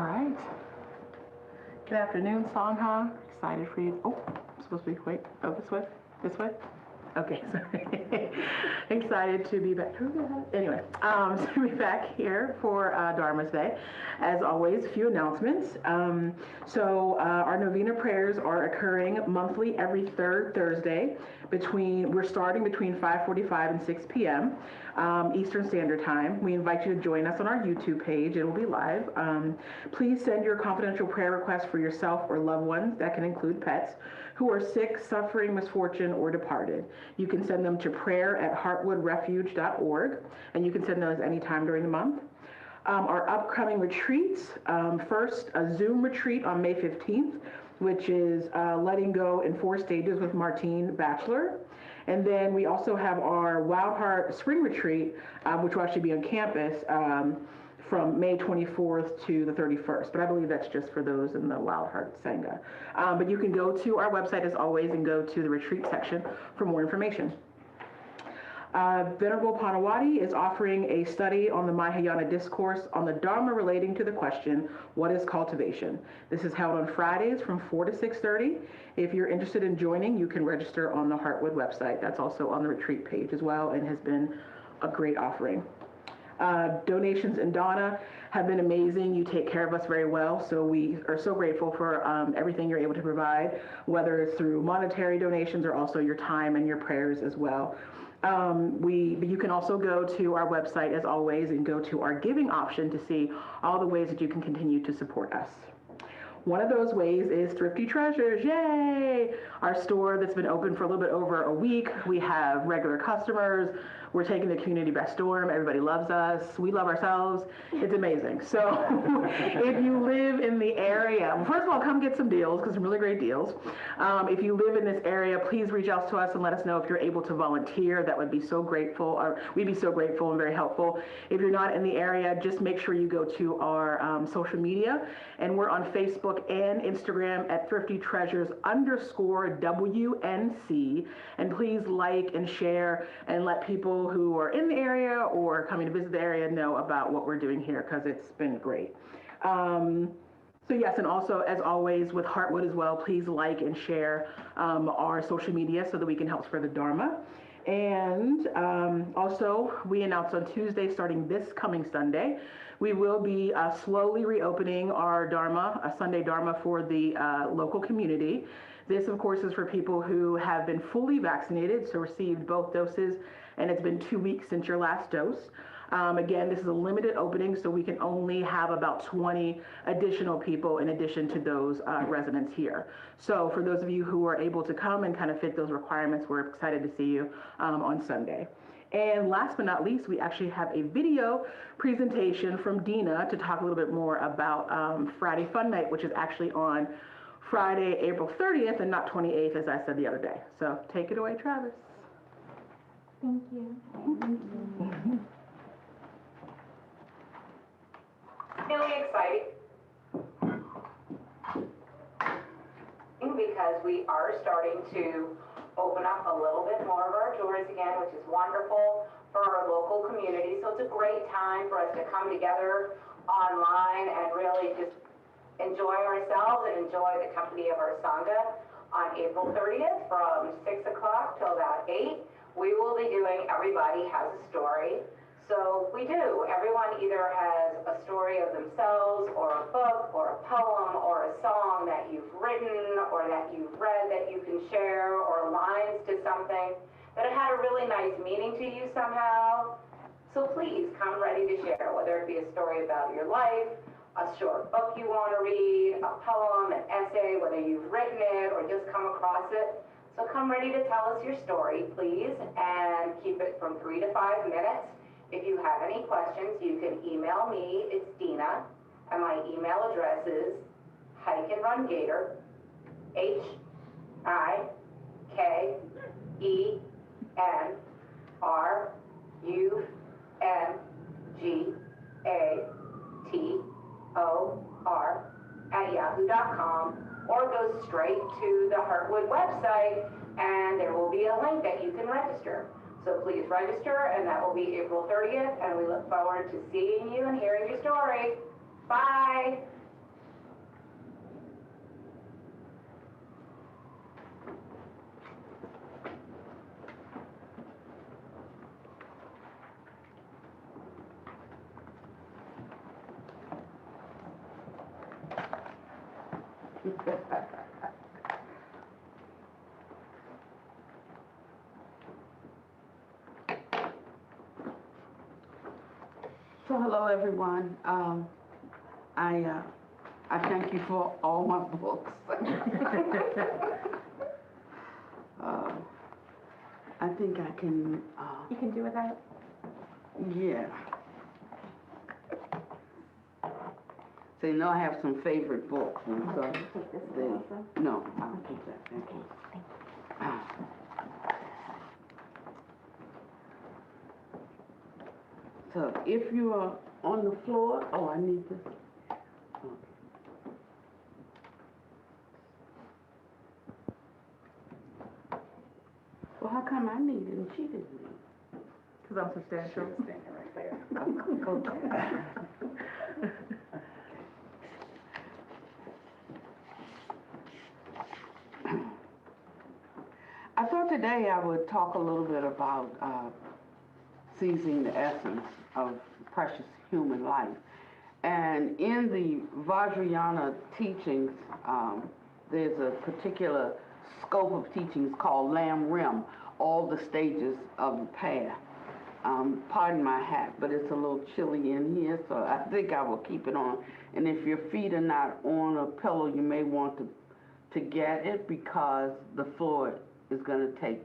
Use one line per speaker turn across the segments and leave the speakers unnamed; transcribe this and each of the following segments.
right. Good afternoon, Sangha. Excited for you. Oh, I'm supposed to be, wait, oh, this way? This way? Okay, sorry. Excited to be back. Anyway, to be back here for Dharma's Day. As always, a few announcements. Our Novena prayers are occurring monthly every third Thursday. We're starting between 5:45 and 6 p.m. Eastern Standard Time. We invite you to join us on our YouTube page. It will be live. Please send your confidential prayer requests for yourself or loved ones, that can include pets, who are sick, suffering, misfortune, or departed. You can send them to prayer@heartwoodrefuge.org, and you can send those anytime during the month. Our upcoming retreats, first, a Zoom retreat on May 15th, which is letting go in 4 stages with Martine Batchelor. And then we also have our Wild Heart Spring Retreat, which will actually be on campus from May 24th to the 31st. But I believe that's just for those in the Wild Heart Sangha. But you can go to our website as always and go to the retreat section for more information. Venerable Panawati is offering a study on the Mahayana discourse on the Dharma relating to the question, what is cultivation? This is held on Fridays from 4 to 6:30. If you're interested in joining, you can register on the Heartwood website. That's also on the retreat page as well and has been a great offering. Donations in Dana have been amazing. You take care of us very well, so we are so grateful for everything you're able to provide, whether it's through monetary donations or also your time and your prayers as well. You can also go to our website as always and go to our giving option to see all the ways that you can continue to support us. One of those ways is Thrifty Treasures, yay! Our store that's been open for a little bit over a week. We have regular customers. We're taking the community by storm. Everybody loves us. We love ourselves. It's amazing. So if you live in the area, well, first of all, come get some deals, because some really great deals. If you live in this area, please reach out to us and let us know if you're able to volunteer. That would be so grateful, or we'd be so grateful and very helpful. If you're not in the area, just make sure you go to our social media, and we're on Facebook and Instagram at thriftytreasures_WNC. And please like and share and let people who are in the area or coming to visit the area know about what we're doing here, because it's been great. So yes, and also as always with Heartwood as well, please like and share our social media so that we can help spread the Dharma. And also we announced on Tuesday, starting this coming Sunday, we will be slowly reopening our Dharma, a Sunday Dharma for the local community. This, of course, is for people who have been fully vaccinated, so received both doses, and it's been 2 weeks since your last dose. Again, this is a limited opening, so we can only have about 20 additional people in addition to those residents here. So for those of you who are able to come and kind of fit those requirements, we're excited to see you on Sunday. And last but not least, we actually have a video presentation from Dina to talk a little bit more about Friday Fun Night, which is actually on Friday, April 30th and not 28th, as I said the other day. So take it away, Travis.
Thank you.
Really exciting because we are starting to open up a little bit more of our doors again, which is wonderful for our local community. So it's a great time for us to come together online and really just enjoy ourselves and enjoy the company of our Sangha. On April 30th from 6 o'clock till about 8, we will be doing Everybody Has a Story. So we do. Everyone either has a story of themselves or a book or a poem or a song that you've written or that you've read that you can share, or lines to something that had a really nice meaning to you somehow. So please come ready to share, whether it be a story about your life, a short book you want to read, a poem, an essay, whether you've written it or just come across it. So come ready to tell us your story, please, and keep it from 3 to 5 minutes. If you have any questions, you can email me. It's Dina, and my email address is hikeandrungator, HIKENRUNGATOR or go straight to the Heartwood website, and there will be a link that you can register. So please register, and that will be April 30th, and we look forward to seeing you and hearing your story. Bye.
So hello everyone. I thank you for all my books. I think I can.
You can do without.
Yeah. So you know I have some favorite books, and so
Take this
they,
also.
no, I'll keep that. Thank you. So if you are on the floor, oh, I need this. Okay. Well, how come I need it and she didn't need it?
Because I'm substantial.
Standing right there. I thought today I would talk a little bit about seizing the essence of precious human life. And in the Vajrayana teachings, there's a particular scope of teachings called Lam Rim, all the stages of the path. Pardon my hat, but it's a little chilly in here, so I think I will keep it on. And if your feet are not on a pillow, you may want to get it because the floor is going to take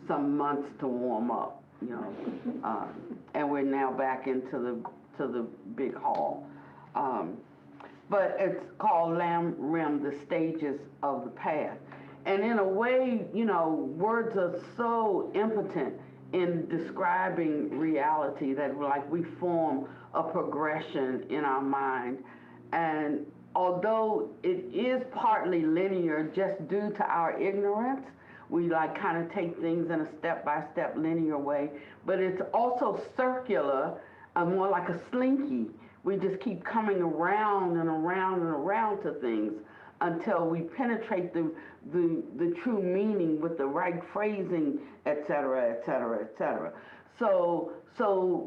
some months to warm up, you know. And we're now back into the big hall. But it's called Lam Rim, the stages of the path. And in a way, you know, words are so impotent in describing reality that like we form a progression in our mind. And although it is partly linear just due to our ignorance, we like kind of take things in a step-by-step linear way, but it's also circular, more like a slinky. We just keep coming around and around and around to things until we penetrate the true meaning with the right phrasing, et cetera, et cetera, et cetera. So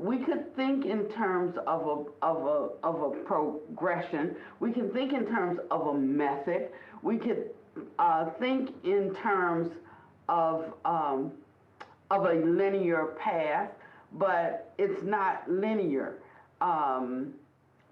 we could think in terms of a progression. We can think in terms of a method. We could think in terms of a linear path, but it's not linear. And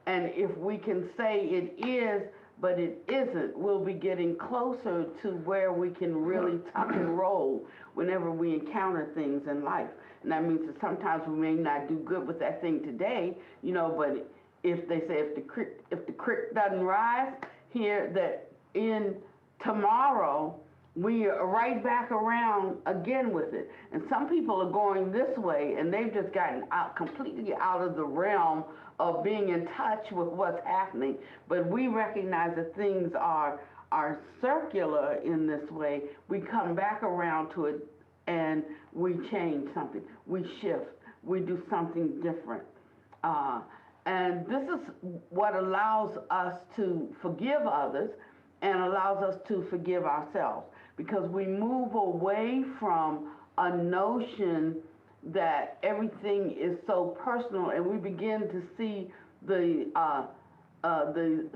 if we can say it is, but it isn't, we'll be getting closer to where we can really tuck and roll whenever we encounter things in life. And that means that sometimes we may not do good with that thing today, you know, but if they say if the creek doesn't rise here, that in tomorrow we are right back around again with it. And some people are going this way and they've just gotten completely out of the realm of being in touch with what's happening. But we recognize that things are circular in this way. We come back around to it and we change something. We shift. We do something different. And this is what allows us to forgive others and allows us to forgive ourselves, because we move away from a notion that everything is so personal, and we begin to see the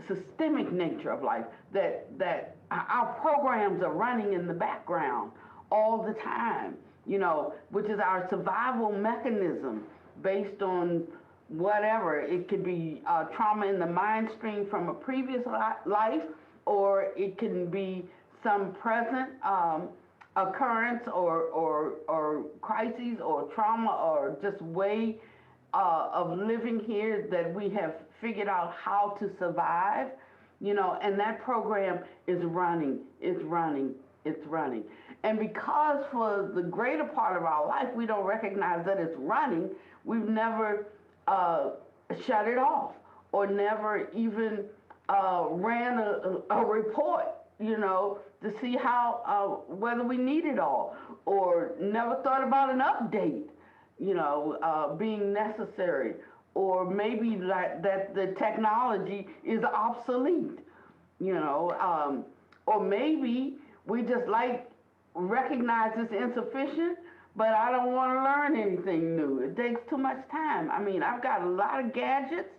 systemic nature of life, that our programs are running in the background all the time, you know, which is our survival mechanism based on whatever. It could be trauma in the mind stream from a previous life, or it can be some present occurrence or crises or trauma or just way of living here that we have figured out how to survive, you know, and that program is running, it's running, it's running. And because for the greater part of our life we don't recognize that it's running, we've never shut it off or never even ran a report, you know, to see how whether we need it all, or never thought about an update, you know, being necessary, or maybe that the technology is obsolete, you know, or maybe we just like recognize it's insufficient, but I don't want to learn anything new. It takes too much time. I mean, I've got a lot of gadgets,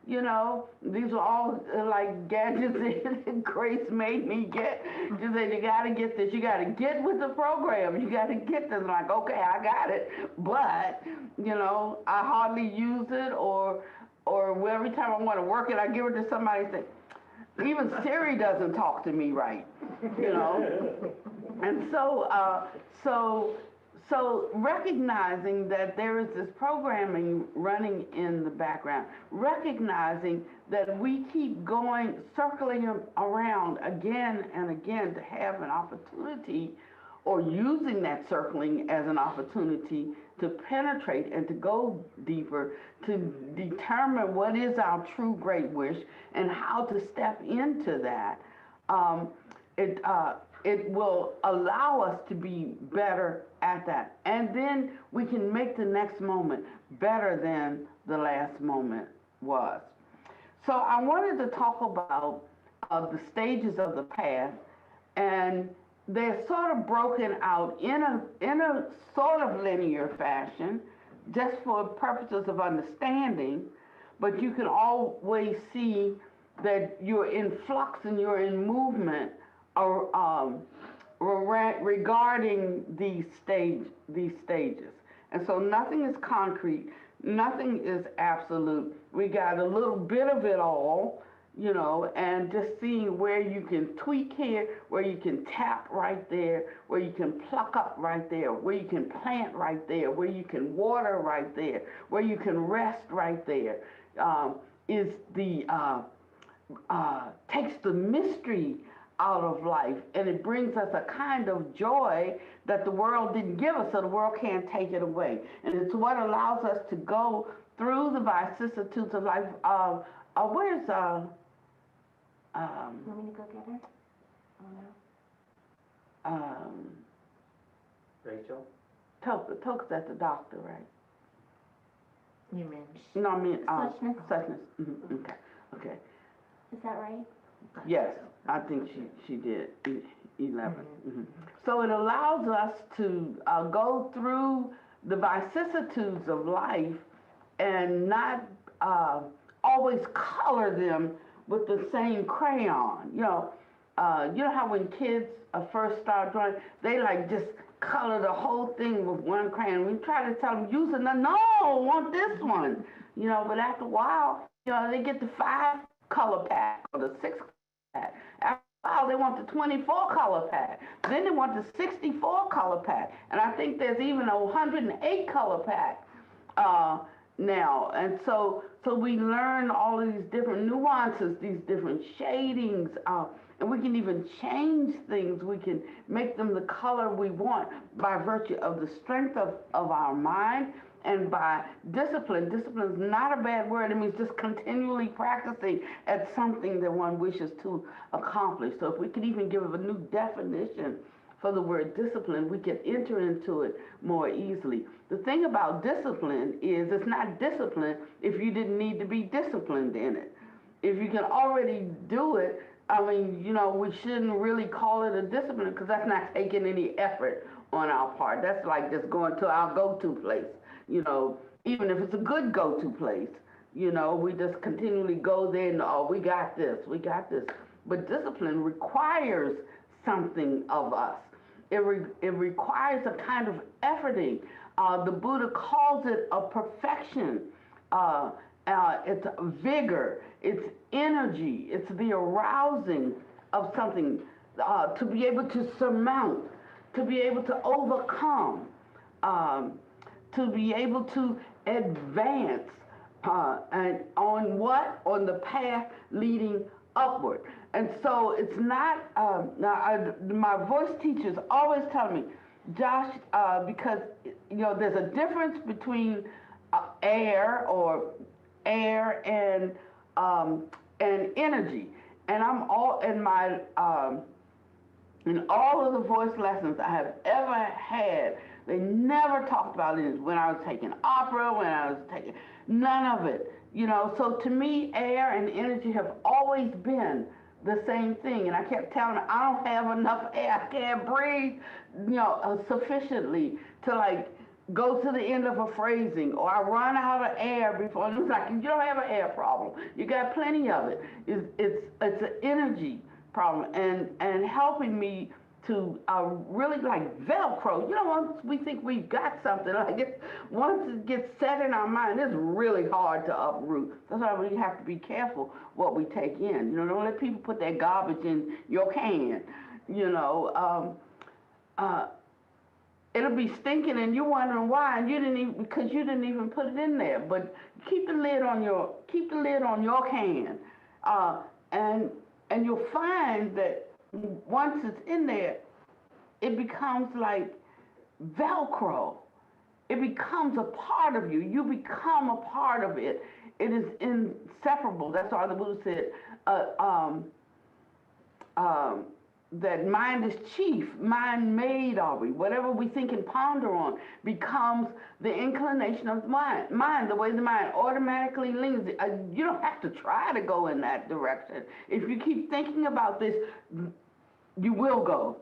You know, these are all like gadgets that Grace made me get. She said, you got to get this. You got to get with the program. You got to get this. I'm like, okay, I got it. But, you know, I hardly use it or every time I want to work it, I give it to somebody and say, even Siri doesn't talk to me right, you know? And so recognizing that there is this programming running in the background, recognizing that we keep going, circling around again and again to have an opportunity, or using that circling as an opportunity to penetrate and to go deeper, to determine what is our true great wish and how to step into that. It will allow us to be better at that. And then we can make the next moment better than the last moment was. So I wanted to talk about the stages of the path, and they're sort of broken out in a sort of linear fashion, just for purposes of understanding, but you can always see that you're in flux and you're in movement regarding these stages. And so nothing is concrete, nothing is absolute. We got a little bit of it all, you know, and just seeing where you can tweak here, where you can tap right there, where you can pluck up right there, where you can plant right there, where you can water right there, where you can rest right there, takes the mystery out of life, and it brings us a kind of joy that the world didn't give us, so the world can't take it away. And it's what allows us to go through the vicissitudes of life. Where's
Want me to go get her? Oh no.
Rachel?
Toke's at the doctor, right?
You mean?
No, I mean
Suchness.
Suchness. Mm-hmm. Okay.
Is that right?
Yes, I think she did 11.
Mm-hmm.
So it allows us to go through the vicissitudes of life and not always color them with the same crayon. You know how when kids first start drawing, they like just color the whole thing with one crayon. We try to tell them, use another. No, I want this one. You know, but after a while, you know, they get the 5-color pack or the 6-color pack. After a while, they want the 24-color pack. Then they want the 64-color pack. And I think there's even a 108-color pack now. And so we learn all of these different nuances, these different shadings, and we can even change things. We can make them the color we want by virtue of the strength of our mind and by discipline. Discipline is not a bad word. It means just continually practicing at something that one wishes to accomplish. So if we could even give a new definition for the word discipline, we can enter into it more easily. The thing about discipline is it's not discipline if you didn't need to be disciplined in it. If you can already do it, I mean, you know, we shouldn't really call it a discipline because that's not taking any effort on our part. That's like just going to our go-to place, you know, even if it's a good go-to place, you know, we just continually go there and, oh, we got this. But discipline requires something of us. It requires a kind of efforting. The Buddha calls it a perfection. It's vigor, it's energy, it's the arousing of something to be able to surmount, to be able to overcome, to be able to advance, and on what? On the path leading upward. And so it's not, my voice teachers always tell me, Josh, because, you know, there's a difference between air and energy. And I'm all in my, in all of the voice lessons I have ever had, they never talked about it when I was taking opera, when I was taking, none of it. You know, so to me, air and energy have always been the same thing. And I kept telling them, I don't have enough air. I can't breathe, you know, sufficiently to like go to the end of a phrasing, or I run out of air before. It's like you don't have an air problem. You got plenty of it. It's an energy problem, and helping me to really like Velcro. You know, once we think we've got something, once it gets set in our mind, it's really hard to uproot. That's why we have to be careful what we take in. You know, don't let people put their garbage in your can. You know. It'll be stinking and you're wondering why, and because you didn't even put it in there. But keep the lid on your can, and you'll find that once it's in there, it becomes like Velcro. It becomes a part of you. You become a part of it. It is inseparable. That's why the Buddha said, that mind is chief, mind made are we. Whatever we think and ponder on becomes the inclination of the mind, the way the mind automatically leans. You don't have to try to go in that direction. If you keep thinking about this, you will go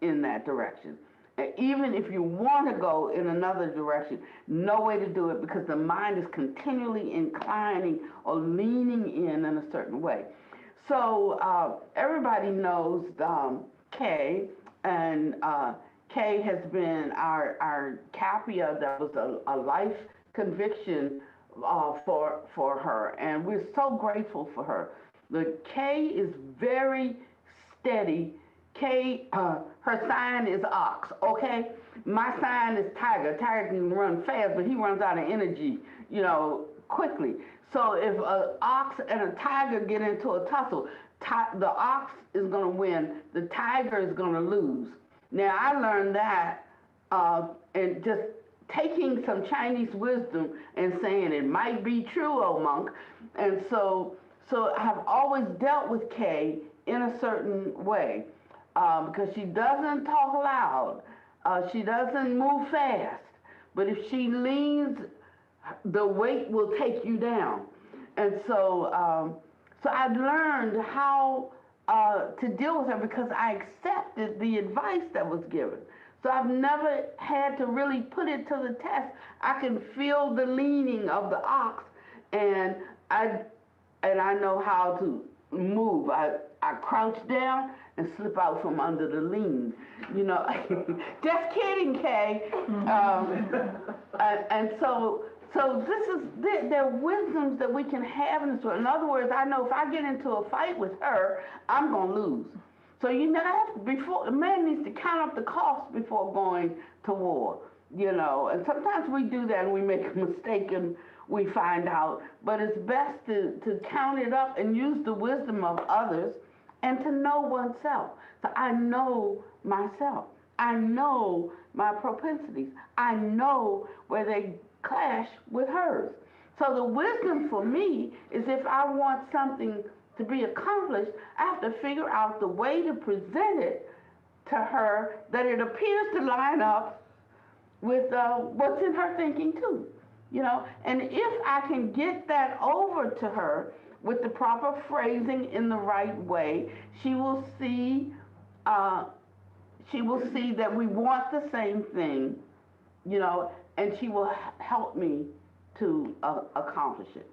in that direction. And even if you want to go in another direction, no way to do it because the mind is continually inclining or leaning in a certain way. So everybody knows Kay, and Kay has been our Capia. That was a life conviction for her, and we're so grateful for her. The Kay is very steady. Kay, her sign is ox, okay? My sign is tiger. Tiger can run fast, but he runs out of energy, you know, quickly. So if an ox and a tiger get into a tussle, the ox is going to win, the tiger is going to lose. Now, I learned that and just taking some Chinese wisdom and saying it might be true, oh monk. And so I've always dealt with Kay in a certain way because she doesn't talk loud, she doesn't move fast, but if she leans, the weight will take you down. And so I learned how to deal with her because I accepted the advice that was given. So I've never had to really put it to the test. I can feel the leaning of the ox, and I know how to move. I crouch down and slip out from under the lean. You know, just kidding, Kay. And so this is, there are wisdoms that we can have in this world. In other words, I know if I get into a fight with her, I'm going to lose. So you never have to, a man needs to count up the cost before going to war, you know. And sometimes we do that and we make a mistake and we find out. But it's best to count it up and use the wisdom of others and to know oneself. So I know myself. I know my propensities. I know where they clash with hers. So the wisdom for me is if I want something to be accomplished, I have to figure out the way to present it to her that it appears to line up with what's in her thinking too, you know. And if I can get that over to her with the proper phrasing in the right way, she will see that we want the same thing, you know, and she will help me to accomplish it.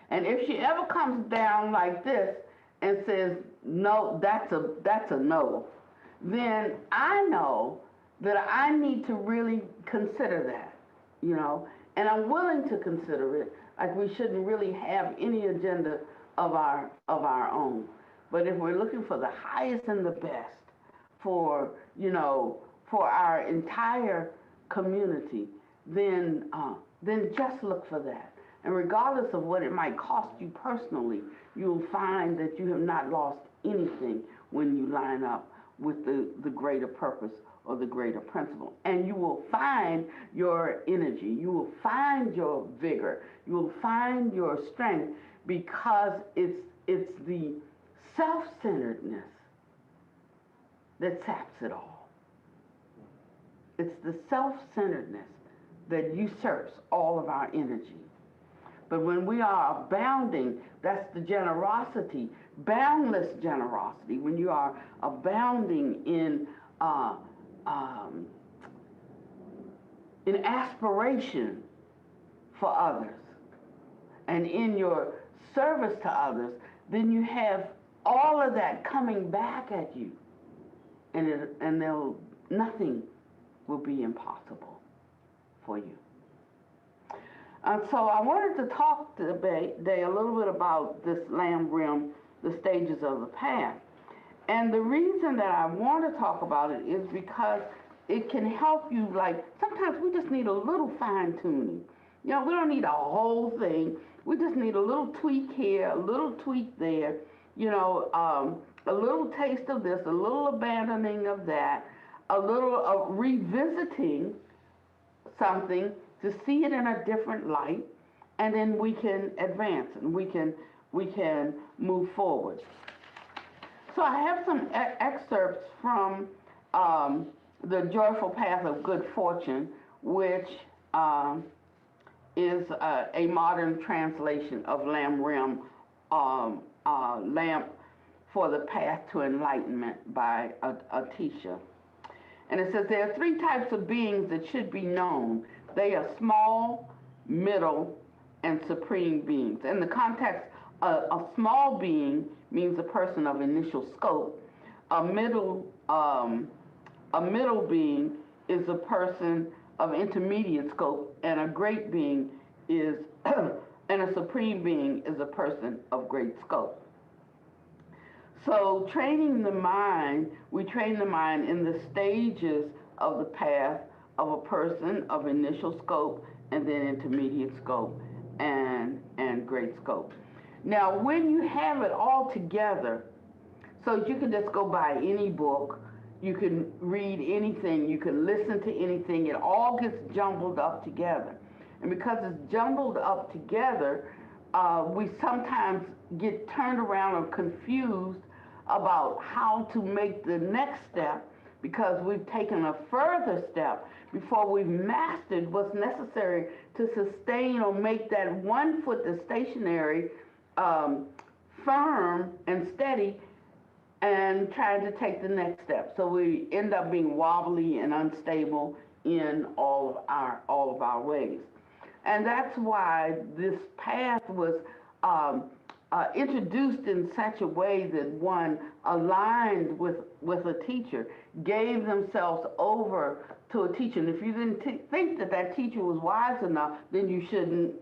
And if she ever comes down like this and says, no, that's a no, then I know that I need to really consider that, you know, and I'm willing to consider it. Like we shouldn't really have any agenda of our own. But if we're looking for the highest and the best for, you know, for our entire community, then just look for that. And regardless of what it might cost you personally, you'll find that you have not lost anything when you line up with the greater purpose or the greater principle. And you will find your energy, you will find your vigor, you will find your strength because it's the self-centeredness that saps it all. It's the self-centeredness that usurps all of our energy. But when we are abounding, that's the generosity, boundless generosity. When you are abounding in in aspiration for others and in your service to others, then you have all of that coming back at you, and nothing will be impossible for you. So I wanted to talk today a little bit about this lamb rim, the stages of the path. And the reason that I want to talk about it is because it can help you, like, sometimes we just need a little fine tuning. You know, we don't need a whole thing. We just need a little tweak here, a little tweak there, you know, a little taste of this, a little abandoning of that, a little revisiting something to see it in a different light, and then we can advance and we can move forward. So I have some excerpts from The Joyful Path of Good Fortune, which is a modern translation of Lamb Rim, Lamp for the Path to Enlightenment by Atisha. And it says there are three types of beings that should be known. They are small, middle, and supreme beings. In the context, a small being means a person of initial scope. A middle being is a person of intermediate scope, and a great being is, and a supreme being is a person of great scope. So training the mind, we train the mind in the stages of the path of a person of initial scope, and then intermediate scope, and great scope. Now, when you have it all together, so you can just go buy any book, you can read anything, you can listen to anything, it all gets jumbled up together. And because it's jumbled up together, we sometimes get turned around or confused about how to make the next step, because we've taken a further step before we've mastered what's necessary to sustain or make that one foot that's stationary firm and steady, and trying to take the next step. So we end up being wobbly and unstable in all of our ways. And that's why this path was introduced in such a way that one aligned with a teacher, gave themselves over to a teacher. And if you didn't think that teacher was wise enough, then you shouldn't,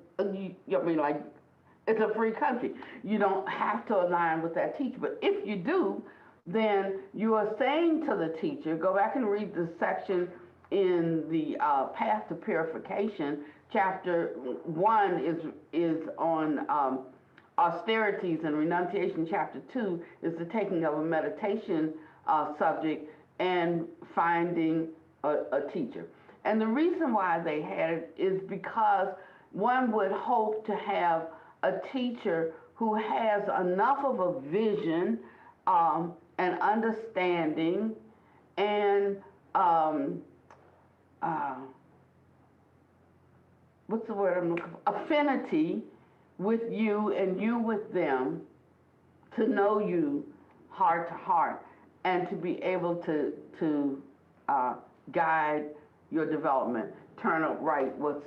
it's a free country. You don't have to align with that teacher. But if you do, then you are saying to the teacher, go back and read the section in the Path to Purification. Chapter 1 is on austerities and renunciation. Chapter 2 is the taking of a meditation subject and finding a teacher. And the reason why they had it is because one would hope to have a teacher who has enough of a vision and understanding and what's the word I'm looking for? Affinity with you and you with them, to know you heart to heart, and to be able to guide your development, turn up right what's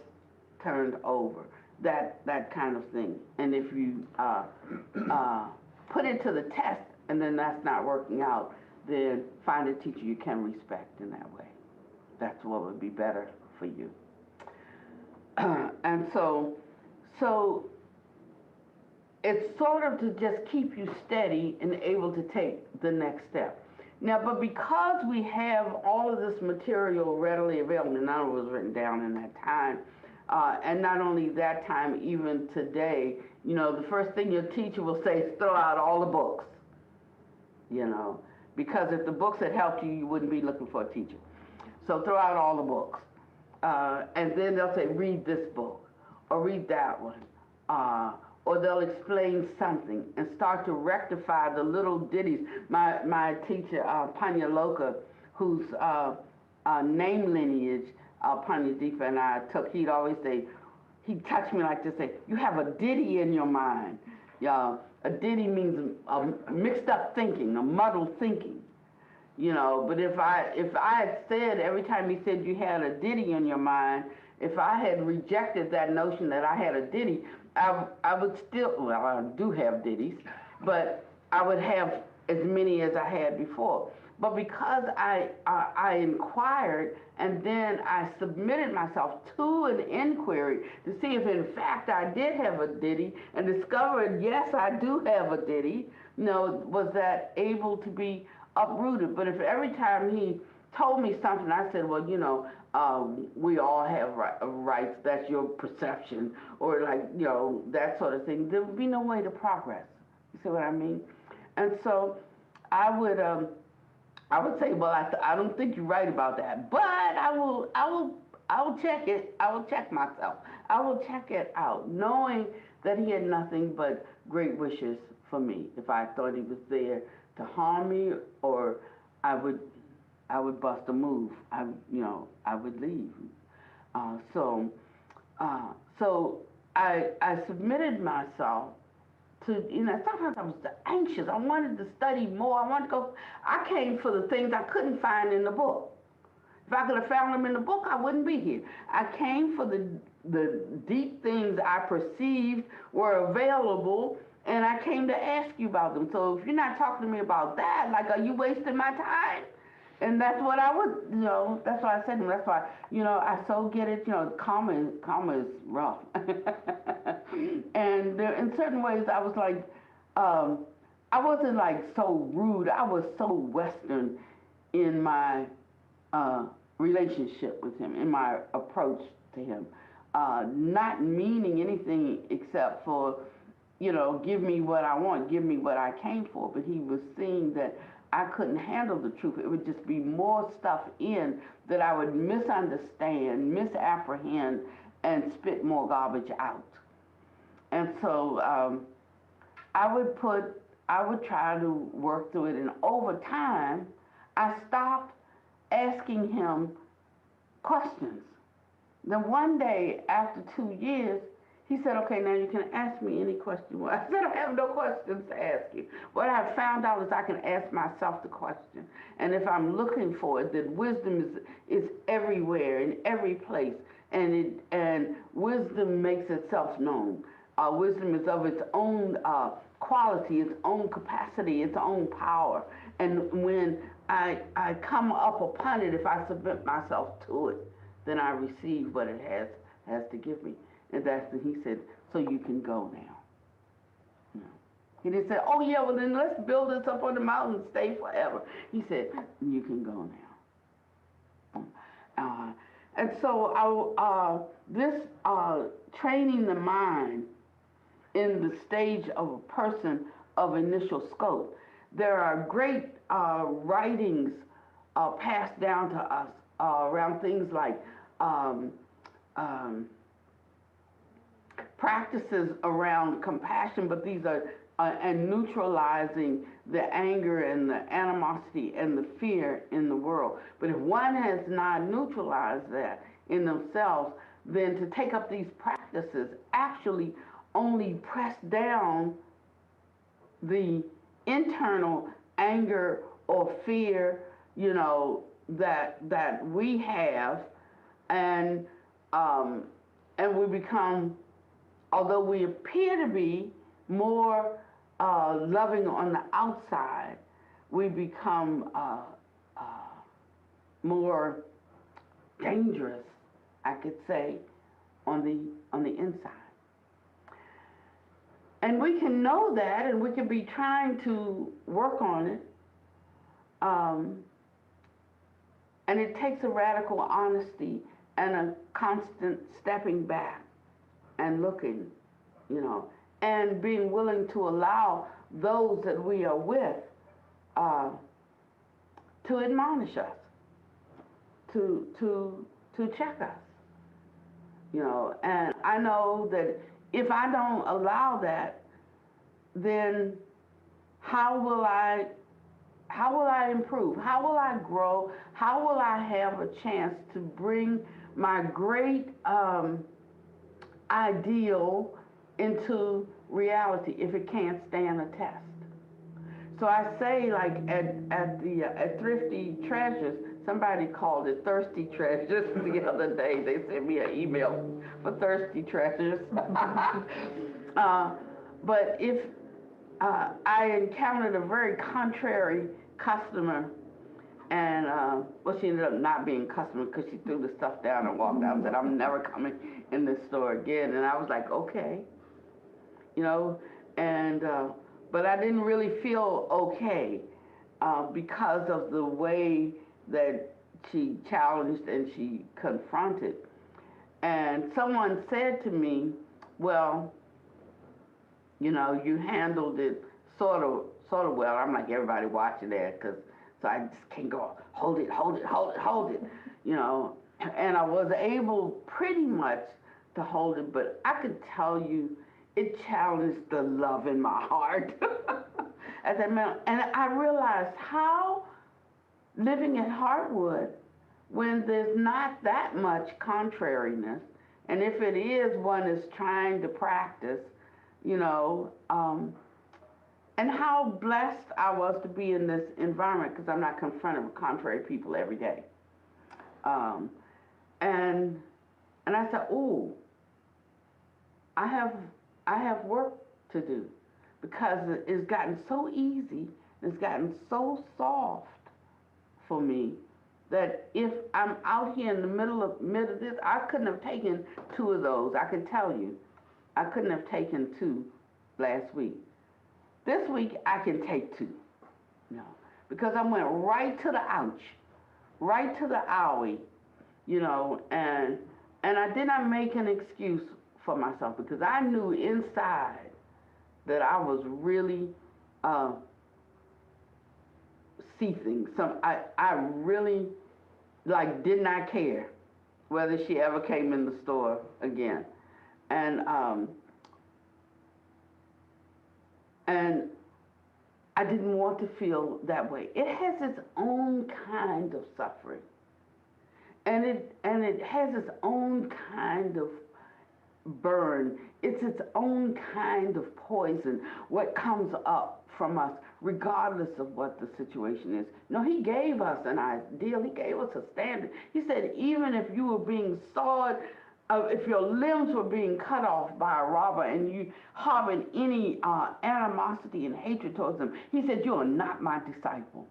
turned over, that kind of thing. And if you put it to the test and then that's not working out, then find a teacher you can respect in that way. That's what would be better for you. And so it's sort of to just keep you steady and able to take the next step. Now, but because we have all of this material readily available, and none of it was written down in that time, and not only that time, even today, you know, the first thing your teacher will say is throw out all the books, you know, because if the books had helped you, you wouldn't be looking for a teacher. So throw out all the books. And then they'll say, read this book, or read that one. Or they'll explain something and start to rectify the little ditties. My teacher, Panya Loka, whose name lineage Panya Deepa and I took, he'd always say, he'd touch me like this, say, you have a ditty in your mind. A ditty means mixed up thinking, a muddled thinking. you know. But if I had said every time he said you had a ditty in your mind, if I had rejected that notion that I had a ditty, I would still, well, I do have ditties, but I would have as many as I had before. But because I inquired and then I submitted myself to an inquiry to see if in fact I did have a ditty and discovered, yes, I do have a ditty, you know, was that able to be uprooted. But if every time he told me something, I said, well, you know, we all have rights, that's your perception, or like, you know, that sort of thing, there would be no way to progress. You see what I mean? And so I would say, well, I don't think you're right about that, but I will check it. I will check myself. I will check it out, knowing that he had nothing but great wishes for me. If I thought he was there to harm me, or I would bust a move. I would leave. So I submitted myself to, you know, sometimes I was anxious. I wanted to study more. I wanted to go. I came for the things I couldn't find in the book. If I could have found them in the book, I wouldn't be here. I came for the deep things I perceived were available, and I came to ask you about them. So if you're not talking to me about that, like, are you wasting my time? And that's what I would, you know, that's why I said to him, that's why, you know, I so get it, you know, karma is rough. And there, in certain ways, I was like, I wasn't like so rude. I was so Western in my relationship with him, in my approach to him, not meaning anything except for, you know, give me what I want, give me what I came for. But he was seeing that I couldn't handle the truth. It would just be more stuff in that I would misunderstand, misapprehend, and spit more garbage out. And so I would try to work through it, and over time, I stopped asking him questions. Then one day, after 2 years, he said, okay, now you can ask me any question you want. I said, I have no questions to ask you. What I found out is I can ask myself the question. And if I'm looking for it, that wisdom is everywhere, in every place. And wisdom makes itself known. Wisdom is of its own quality, its own capacity, its own power. And when I come up upon it, if I submit myself to it, then I receive what it has to give me. And that's when he said, so you can go now. You know. He didn't say, oh yeah, well then let's build this up on the mountain and stay forever. He said, you can go now. And so this training the mind in the stage of a person of initial scope, there are great writings passed down to us around things like practices around compassion, but these are and neutralizing the anger and the animosity and the fear in the world. But if one has not neutralized that in themselves, then to take up these practices actually only press down the internal anger or fear, you know, that we have, and we become, although we appear to be more loving on the outside, we become more dangerous, I could say, on the inside. And we can know that, and we can be trying to work on it. And it takes a radical honesty and a constant stepping back and looking, you know, and being willing to allow those that we are with to admonish us, to check us, you know. And I know that if I don't allow that, then how will I improve? How will I grow? How will I have a chance to bring my great ideal into reality if it can't stand a test? So I say, like at Thrifty Treasures, somebody called it Thirsty Treasures the other day. They sent me an email for Thirsty Treasures. But if I encountered a very contrary customer, and well, she ended up not being a customer because she threw the stuff down and walked out and said, I'm never coming in this store again. And I was like, okay, you know, and but I didn't really feel okay because of the way that she challenged and she confronted. And someone said to me, well, you know, you handled it sort of well. I'm like, everybody watching that, so I just can't go, hold it, you know. And I was able pretty much to hold it, but I could tell you, it challenged the love in my heart. As I meant, and I realized how living at Heartwood, when there's not that much contrariness, and if it is, one is trying to practice, you know, and how blessed I was to be in this environment because I'm not confronted with contrary people every day. And I said, ooh, I have work to do because it's gotten so easy, it's gotten so soft for me that if I'm out here in the middle of this, I couldn't have taken 2 of those. I can tell you, I couldn't have taken 2 last week. This week I can take 2, you know, because I went right to the ouch, right to the owie, you know, and I did not make an excuse for myself because I knew inside that I was really seething. I really did not care whether she ever came in the store again, and I didn't want to feel that way. It has its own kind of suffering, and it has its own kind of burn. It's its own kind of poison, what comes up from us, regardless of what the situation is. No, he gave us an ideal. He gave us a standard. He said, even if you were being sawed, if your limbs were being cut off by a robber and you harbored any animosity and hatred towards them, he said, you are not my disciple.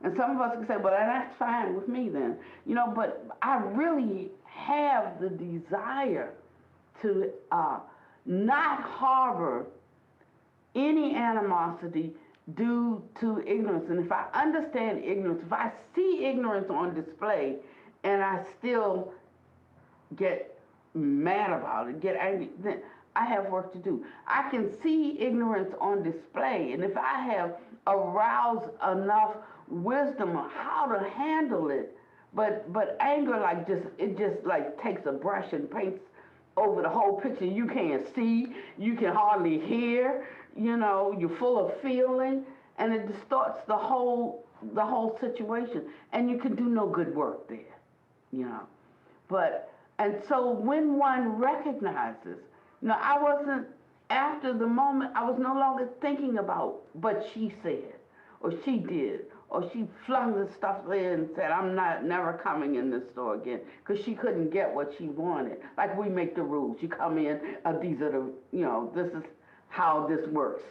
And some of us can say, well, that's fine with me then. You know, but I really have the desire to not harbor any animosity due to ignorance. And if I understand ignorance, if I see ignorance on display and I still get mad about it, get angry, then I have work to do. I can see ignorance on display, and if I have aroused enough wisdom on how to handle it, but anger just takes a brush and paints over the whole picture. You can't see, you can hardly hear, you know, you're full of feeling, and it distorts the whole situation, and you can do no good work there, you know. And so when one recognizes, you know, I wasn't, after the moment, I was no longer thinking about, but she said, or she did, or she flung the stuff in and said, I'm never coming in this store again, because she couldn't get what she wanted. Like we make the rules. You come in, these are the, you know, this is how this works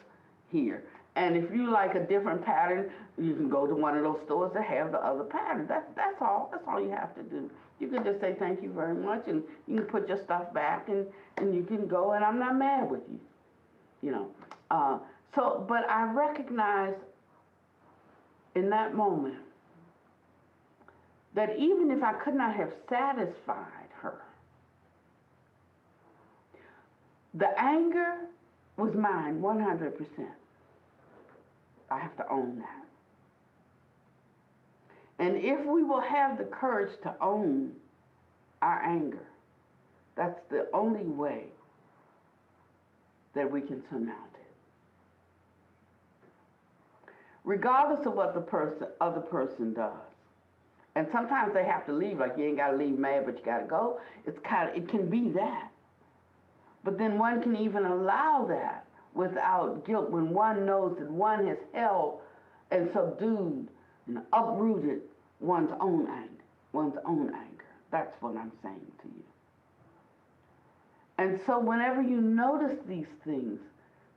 here. And if you like a different pattern, you can go to one of those stores that have the other pattern. That's all you have to do. You can just say thank you very much, and you can put your stuff back, and you can go, and I'm not mad with you, you know. But I recognize in that moment that even if I could not have satisfied her, the anger was mine 100%. I have to own that. And if we will have the courage to own our anger, that's the only way that we can surmount it. Regardless of what the other person does. And sometimes they have to leave, like you ain't got to leave mad, but you got to go. It can be that. But then one can even allow that without guilt, when one knows that one has held and subdued and uprooted one's own anger. That's what I'm saying to you. And so whenever you notice these things,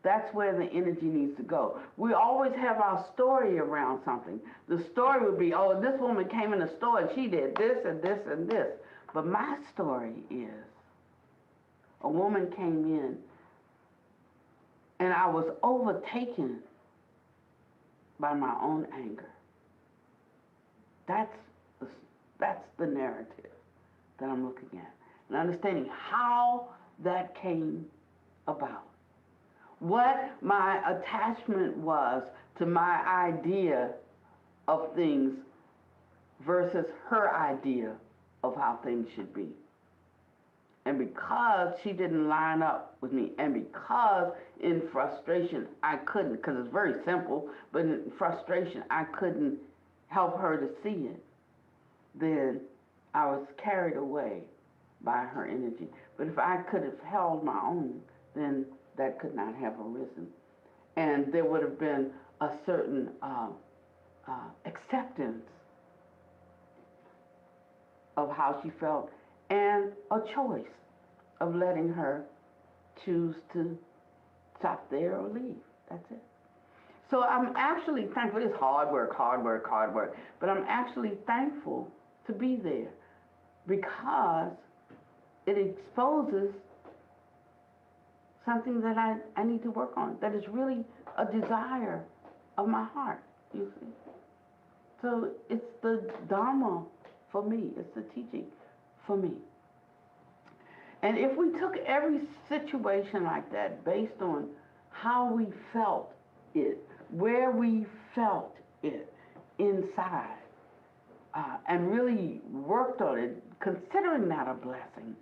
that's where the energy needs to go. We always have our story around something. The story would be, oh, this woman came in the store and she did this and this and this. But my story is, a woman came in and I was overtaken by my own anger. That's the narrative that I'm looking at. And understanding how that came about. What my attachment was to my idea of things versus her idea of how things should be. And because she didn't line up with me, and because in frustration I couldn't, because it's very simple, but in frustration I couldn't help her to see it, then I was carried away by her energy. But if I could have held my own, then that could not have arisen. And there would have been a certain acceptance of how she felt and a choice of letting her choose to stop there or leave. That's it. So I'm actually thankful. It's hard work, but I'm actually thankful to be there because it exposes something that I need to work on, that is really a desire of my heart, you see. So it's the Dharma for me, it's the teaching for me. And if we took every situation like that based on how we felt it, where we felt it inside, and really worked on it, considering that a blessing,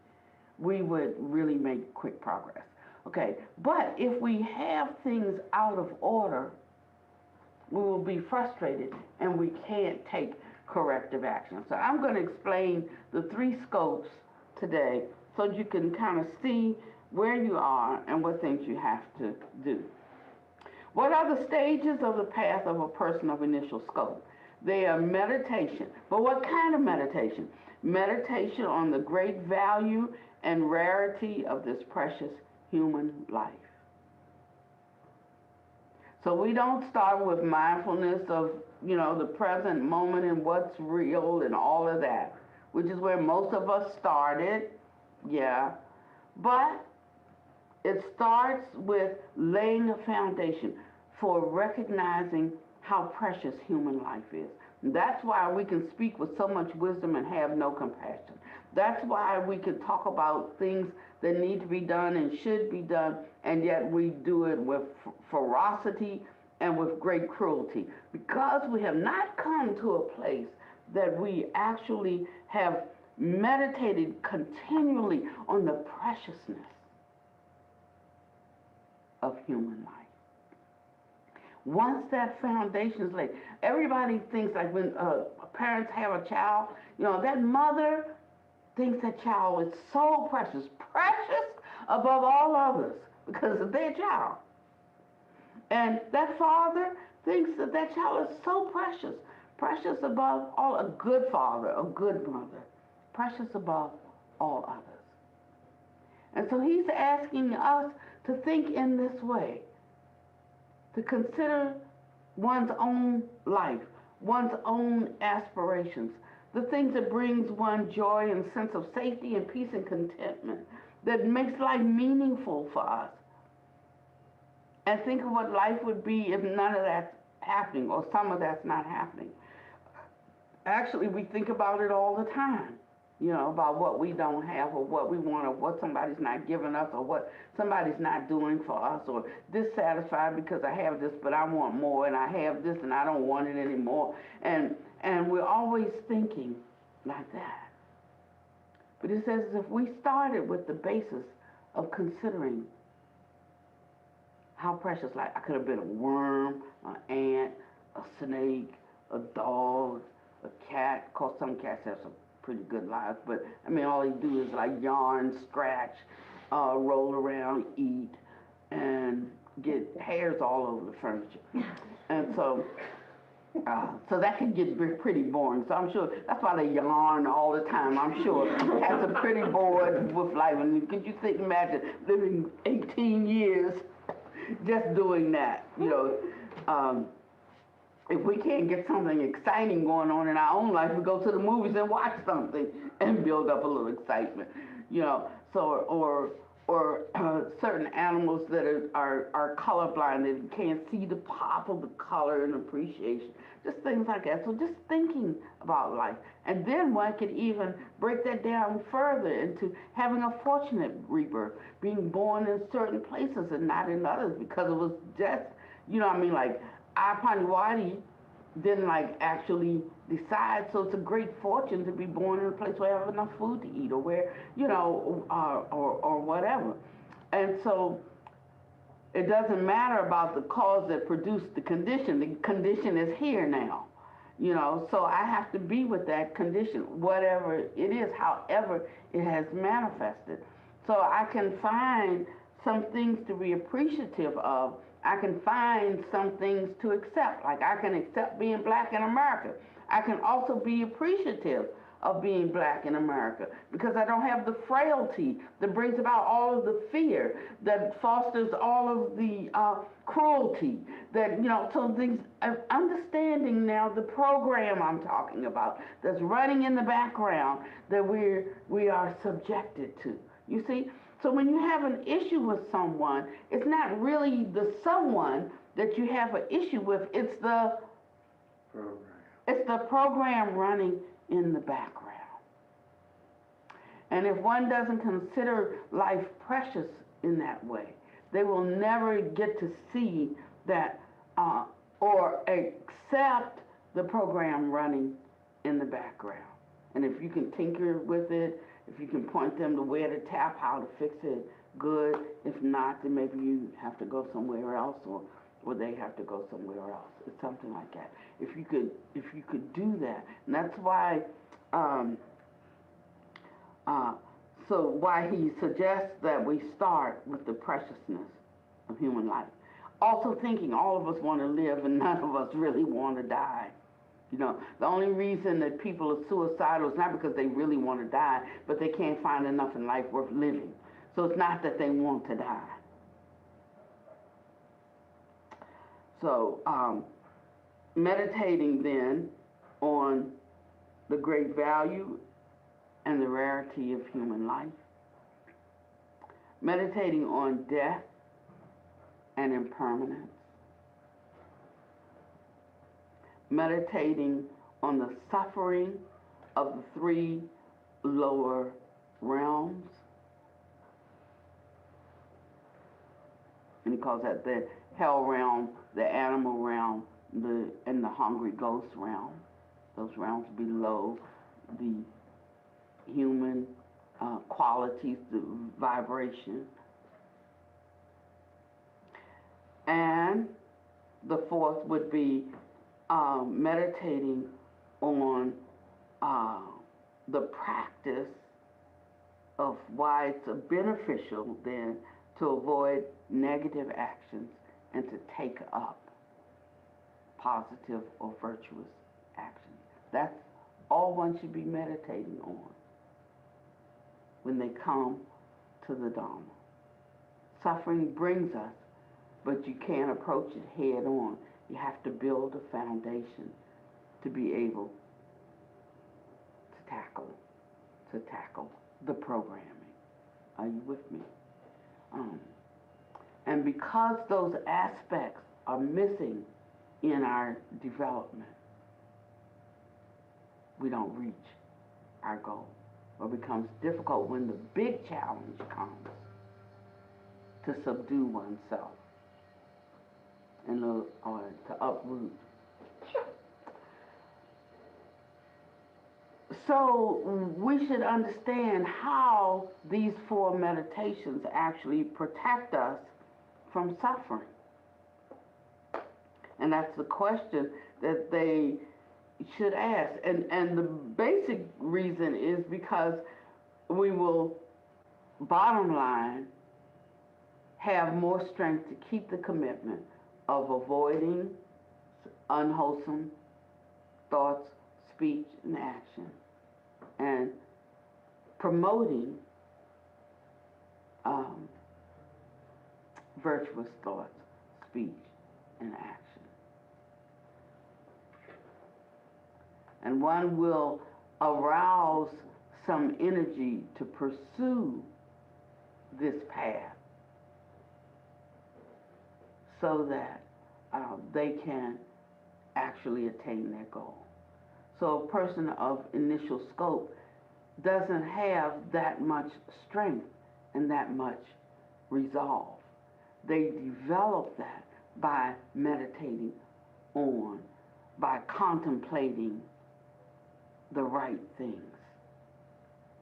we would really make quick progress. Okay, but if we have things out of order, we will be frustrated and we can't take corrective action. So I'm going to explain the 3 scopes today so you can kind of see where you are and what things you have to do. What are the stages of the path of a person of initial scope? They are meditation. But what kind of meditation? Meditation on the great value and rarity of this precious human life. So we don't start with mindfulness of, the present moment and what's real and all of that, which is where most of us started, yeah. But it starts with laying a foundation for recognizing how precious human life is. And that's why we can speak with so much wisdom and have no compassion. That's why we can talk about things that need to be done and should be done, and yet we do it with ferocity and with great cruelty, because we have not come to a place that we actually have meditated continually on the preciousness of human life. Once that foundation is laid, everybody thinks like when parents have a child, that mother thinks that child is so precious above all others because of their child. And that father thinks that that child is so precious above all, a good father, a good mother, precious above all others. And so he's asking us to think in this way, to consider one's own life, one's own aspirations, the things that brings one joy and sense of safety and peace and contentment, that makes life meaningful for us. And think of what life would be if none of that's happening or some of that's not happening. Actually, we think about it all the time, about what we don't have or what we want or what somebody's not giving us or what somebody's not doing for us, or dissatisfied because I have this but I want more, and I have this and I don't want it anymore. And we're always thinking like that. But it says if we started with the basis of considering how precious life, I could have been a worm, an ant, a snake, a dog, a cat. Of course, some cats have some pretty good lives, but all you do is like yarn, scratch, roll around, eat, and get hairs all over the furniture. And so that can get pretty boring. So I'm sure that's why they yarn all the time. I'm sure that's a pretty bored with life. And could you imagine living 18 years just doing that? If we can't get something exciting going on in our own life, we go to the movies and watch something and build up a little excitement. Or certain animals that are colorblind, that can't see the pop of the color and appreciation, just things like that. So just thinking about life. And then one could even break that down further into having a fortunate rebirth, being born in certain places and not in others, because it was just, like Apaniwadi didn't actually decide, so it's a great fortune to be born in a place where you have enough food to eat, or where, or whatever. And so it doesn't matter about the cause that produced the condition is here now, so I have to be with that condition, whatever it is, however it has manifested. So I can find some things to be appreciative of. I can find some things to accept, like I can accept being black in America. I can also be appreciative of being black in America, because I don't have the frailty that brings about all of the fear, that fosters all of the cruelty, that, so things, understanding now the program I'm talking about that's running in the background that we are subjected to, you see? So when you have an issue with someone, it's not really the someone that you have an issue with, it's the
Program.
It's the program running in the background. And if one doesn't consider life precious in that way, they will never get to see that or accept the program running in the background. And if you can tinker with it, if you can point them to where to tap, how to fix it, good. If not, then maybe you have to go somewhere else, or they have to go somewhere else. It's something like that. If you could do that, and that's why. So why he suggests that we start with the preciousness of human life. Also thinking all of us want to live and none of us really want to die. The only reason that people are suicidal is not because they really want to die, but they can't find enough in life worth living. So it's not that they want to die. So meditating then on the great value and the rarity of human life, meditating on death and impermanence, meditating on the suffering of the three lower realms, and he calls that the hell realm, the animal realm, and the hungry ghost realm, those realms below the human qualities, the vibration. And the fourth would be meditating on the practice of why it's beneficial then to avoid negative actions and to take up positive or virtuous actions. That's all one should be meditating on when they come to the Dharma. Suffering brings us, but you can't approach it head on. You have to build a foundation to be able to tackle the programming. Are you with me? And because those aspects are missing in our development, we don't reach our goal. Or becomes difficult when the big challenge comes to subdue oneself and or to uproot. So we should understand how these four meditations actually protect us from suffering. And that's the question that they should ask. And the basic reason is because we will, bottom line, have more strength to keep the commitment of avoiding unwholesome thoughts, speech, and action, and promoting virtuous thoughts, speech, and action. And one will arouse some energy to pursue this path so that they can actually attain their goal. So a person of initial scope doesn't have that much strength and that much resolve. They develop that by meditating on, by contemplating the right things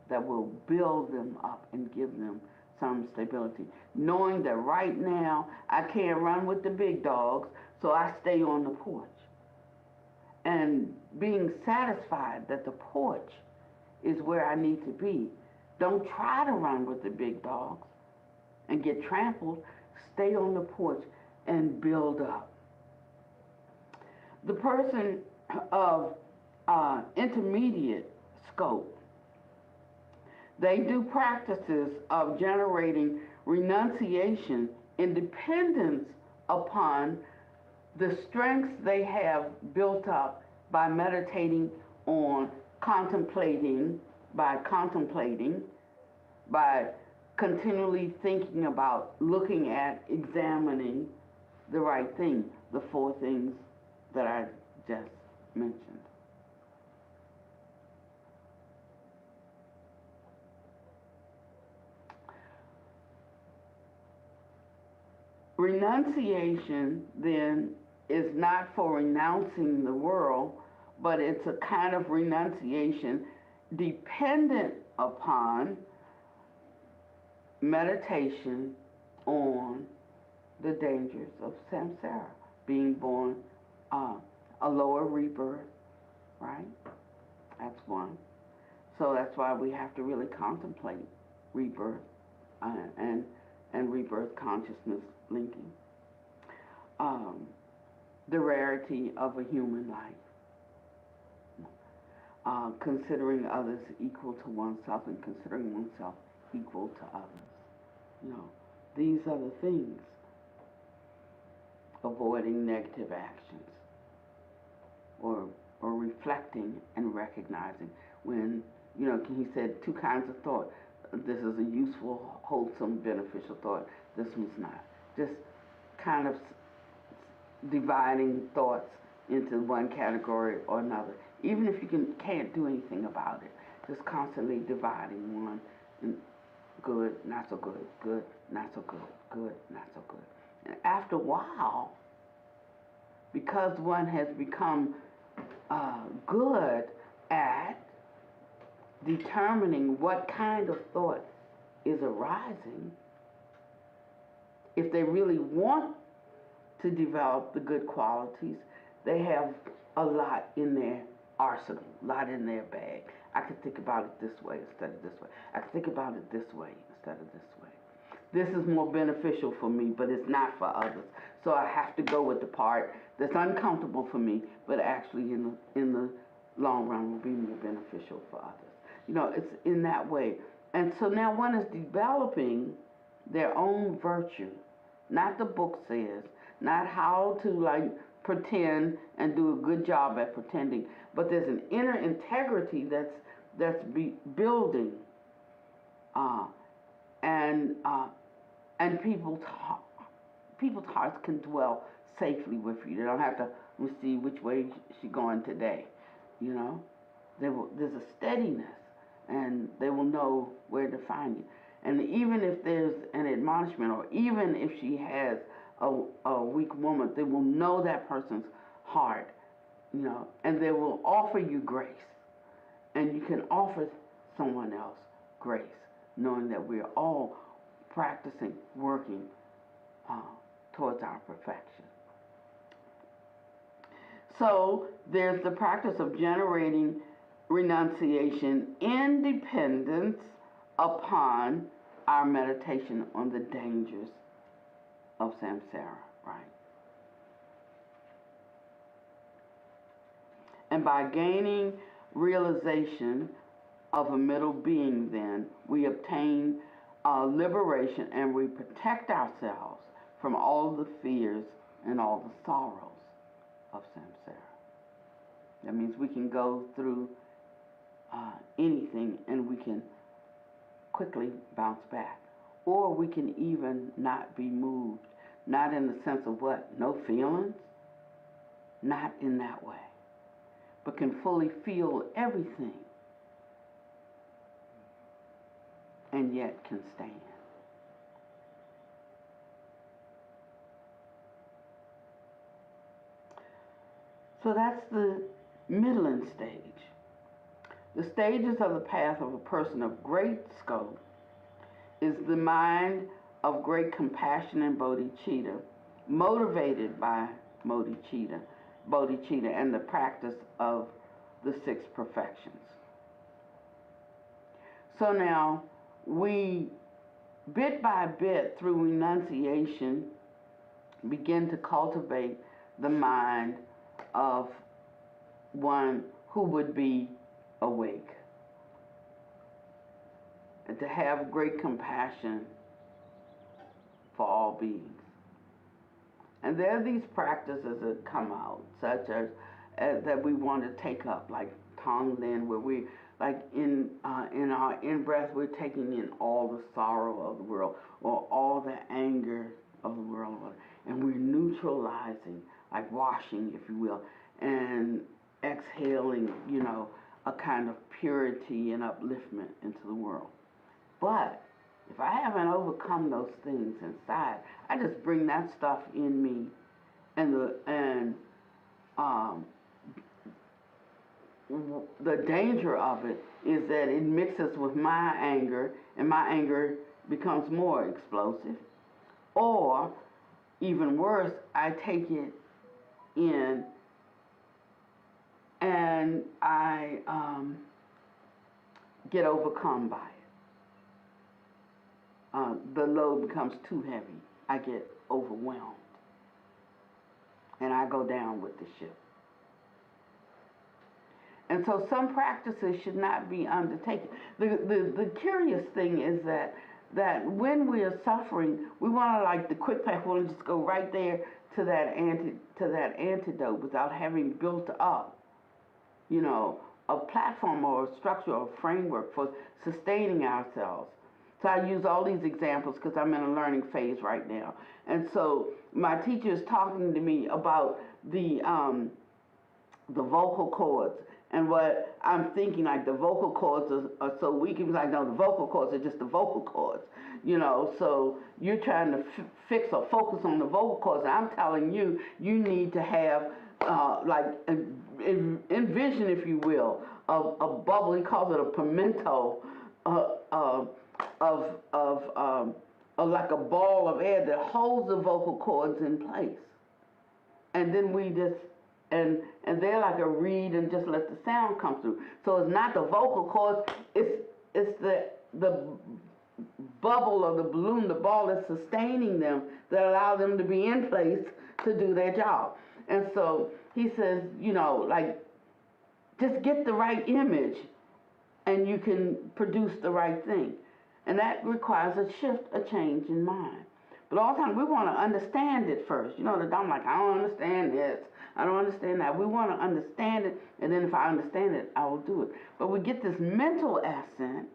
that will build them up and give them some stability. Knowing that right now I can't run with the big dogs, so I stay on the porch. And being satisfied that the porch is where I need to be. Don't try to run with the big dogs and get trampled. Stay on the porch and build up. The person of intermediate scope, they do practices of generating renunciation in dependence upon the strengths they have built up by meditating on, by continually thinking about, looking at, examining the right thing, the four things that I just mentioned. Renunciation, then, is not for renouncing the world, but it's a kind of renunciation dependent upon meditation on the dangers of samsara, being born a lower rebirth, right? That's one. So that's why we have to really contemplate rebirth and rebirth consciousness linking. The rarity of a human life. Considering others equal to oneself and considering oneself equal to others. You know, these are the things. Avoiding negative actions or reflecting and recognizing when, you know, he said two kinds of thought. This is a useful, wholesome, beneficial thought. This one's not. Just kind of dividing thoughts into one category or another. Even if you can't do anything about it, just constantly dividing one in good, not so good, good, not so good, good, not so good. And after a while, because one has become good at determining what kind of thought is arising, if they really want to develop the good qualities, they have a lot in their arsenal, a lot in their bag. I could think about it this way instead of this way. I could think about it this way instead of this way. This is more beneficial for me, but it's not for others. So I have to go with the part that's uncomfortable for me, but actually in the long run will be more beneficial for others. You know, it's in that way. And so now one is developing their own virtue, not the book says, not how to like pretend and do a good job at pretending, but there's an inner integrity that's building, and people's hearts can dwell safely with you. They don't have to see which way she's going today. You know, there's a steadiness, and they will know where to find you. And even if there's an admonishment, or even if she has a weak woman, they will know that person's heart, you know, and they will offer you grace. And you can offer someone else grace, knowing that we're all practicing, working towards our perfection. So there's the practice of generating renunciation in dependence upon our meditation on the dangers of samsara, right? And by gaining realization of a middle being, then we obtain liberation and we protect ourselves from all the fears and all the sorrows of samsara. That means we can go through anything and we can quickly bounce back. Or we can even not be moved, not in the sense of what? No feelings? Not in that way, but can fully feel everything and yet can stand. So that's the middling stage. The stages of the path of a person of great scope is the mind of great compassion and bodhicitta, motivated by bodhicitta, and the practice of the six perfections. So now we, bit by bit, through renunciation, begin to cultivate the mind of one who would be awake, and to have great compassion for all beings. And there are these practices that come out, such as that we want to take up, like Tonglen, where we, like in our in-breath, we're taking in all the sorrow of the world, or all the anger of the world, and we're neutralizing, like washing, if you will, and exhaling, a kind of purity and upliftment into the world. But if I haven't overcome those things inside, I just bring that stuff in me, and the danger of it is that it mixes with my anger, and my anger becomes more explosive. Or, even worse, I take it in and I get overcome by it. The load becomes too heavy. I get overwhelmed. And I go down with the ship. And so some practices should not be undertaken. The curious thing is that when we are suffering, we want to, like the quick path, we want to just go right there to that antidote without having built up, a platform or a structure or a framework for sustaining ourselves. So I use all these examples because I'm in a learning phase right now. And so my teacher is talking to me about the vocal cords. And what I'm thinking, like, the vocal cords are so weak. He was like, no, the vocal cords are just the vocal cords. So you're trying to fix or focus on the vocal cords. And I'm telling you, you need to have, envision, if you will, a bubble. He calls it a pimento, like a ball of air that holds the vocal cords in place. And then we just, and they're like a reed, and just let the sound come through. So it's not the vocal cords, it's the bubble or the balloon, the ball that's sustaining them, that allow them to be in place to do their job. And so he says, just get the right image and you can produce the right thing. And that requires a shift, a change in mind. But all the time we want to understand it first. The Dharma, like, I don't understand this, I don't understand that. We want to understand it, and then if I understand it, I will do it. But we get this mental accent,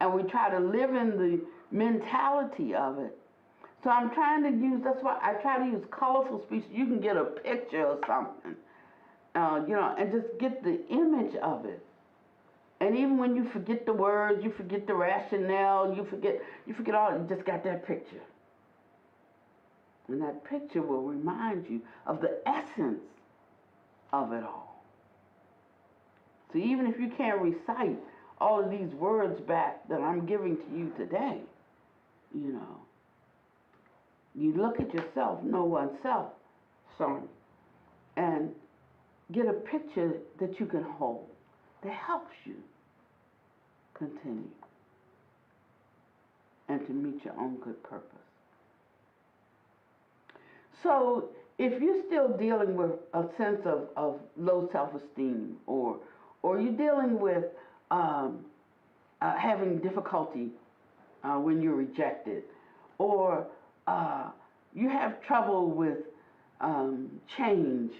and we try to live in the mentality of it. So I'm trying to use, that's why I try to use colorful speech. You can get a picture or something, and just get the image of it. And even when you forget the words, you forget the rationale, you forget all, you just got that picture. And that picture will remind you of the essence of it all. So even if you can't recite all of these words back that I'm giving to you today, you look at yourself, know oneself, and get a picture that you can hold that helps you continue and to meet your own good purpose. So if you're still dealing with a sense of low self-esteem, or you're dealing with um, having difficulty when you're rejected, or you have trouble with change,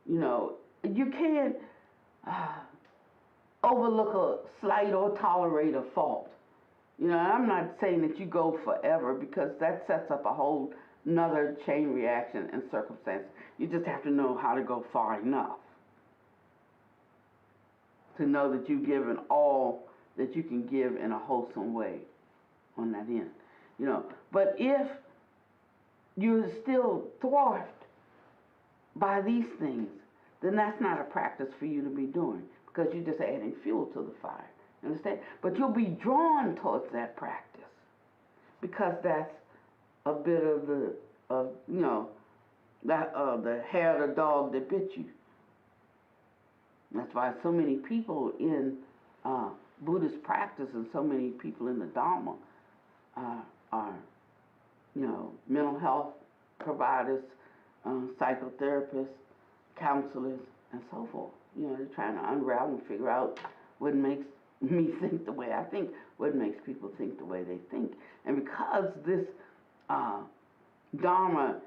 you can't uh, overlook a slight or tolerate a fault. I'm not saying that you go forever, because that sets up a whole another chain reaction and circumstance. You just have to know how to go far enough to know that you've given all that you can give in a wholesome way on that end. But if you're still thwarted by these things, then that's not a practice for you to be doing, because you're just adding fuel to the fire. Understand? But you'll be drawn towards that practice, because that's a bit of the hair of the dog that bit you. That's why so many people in Buddhist practice and so many people in the Dharma are mental health providers, psychotherapists, counselors, and so forth. They're trying to unravel and figure out what makes me think the way I think, what makes people think the way they think. And because this Dharma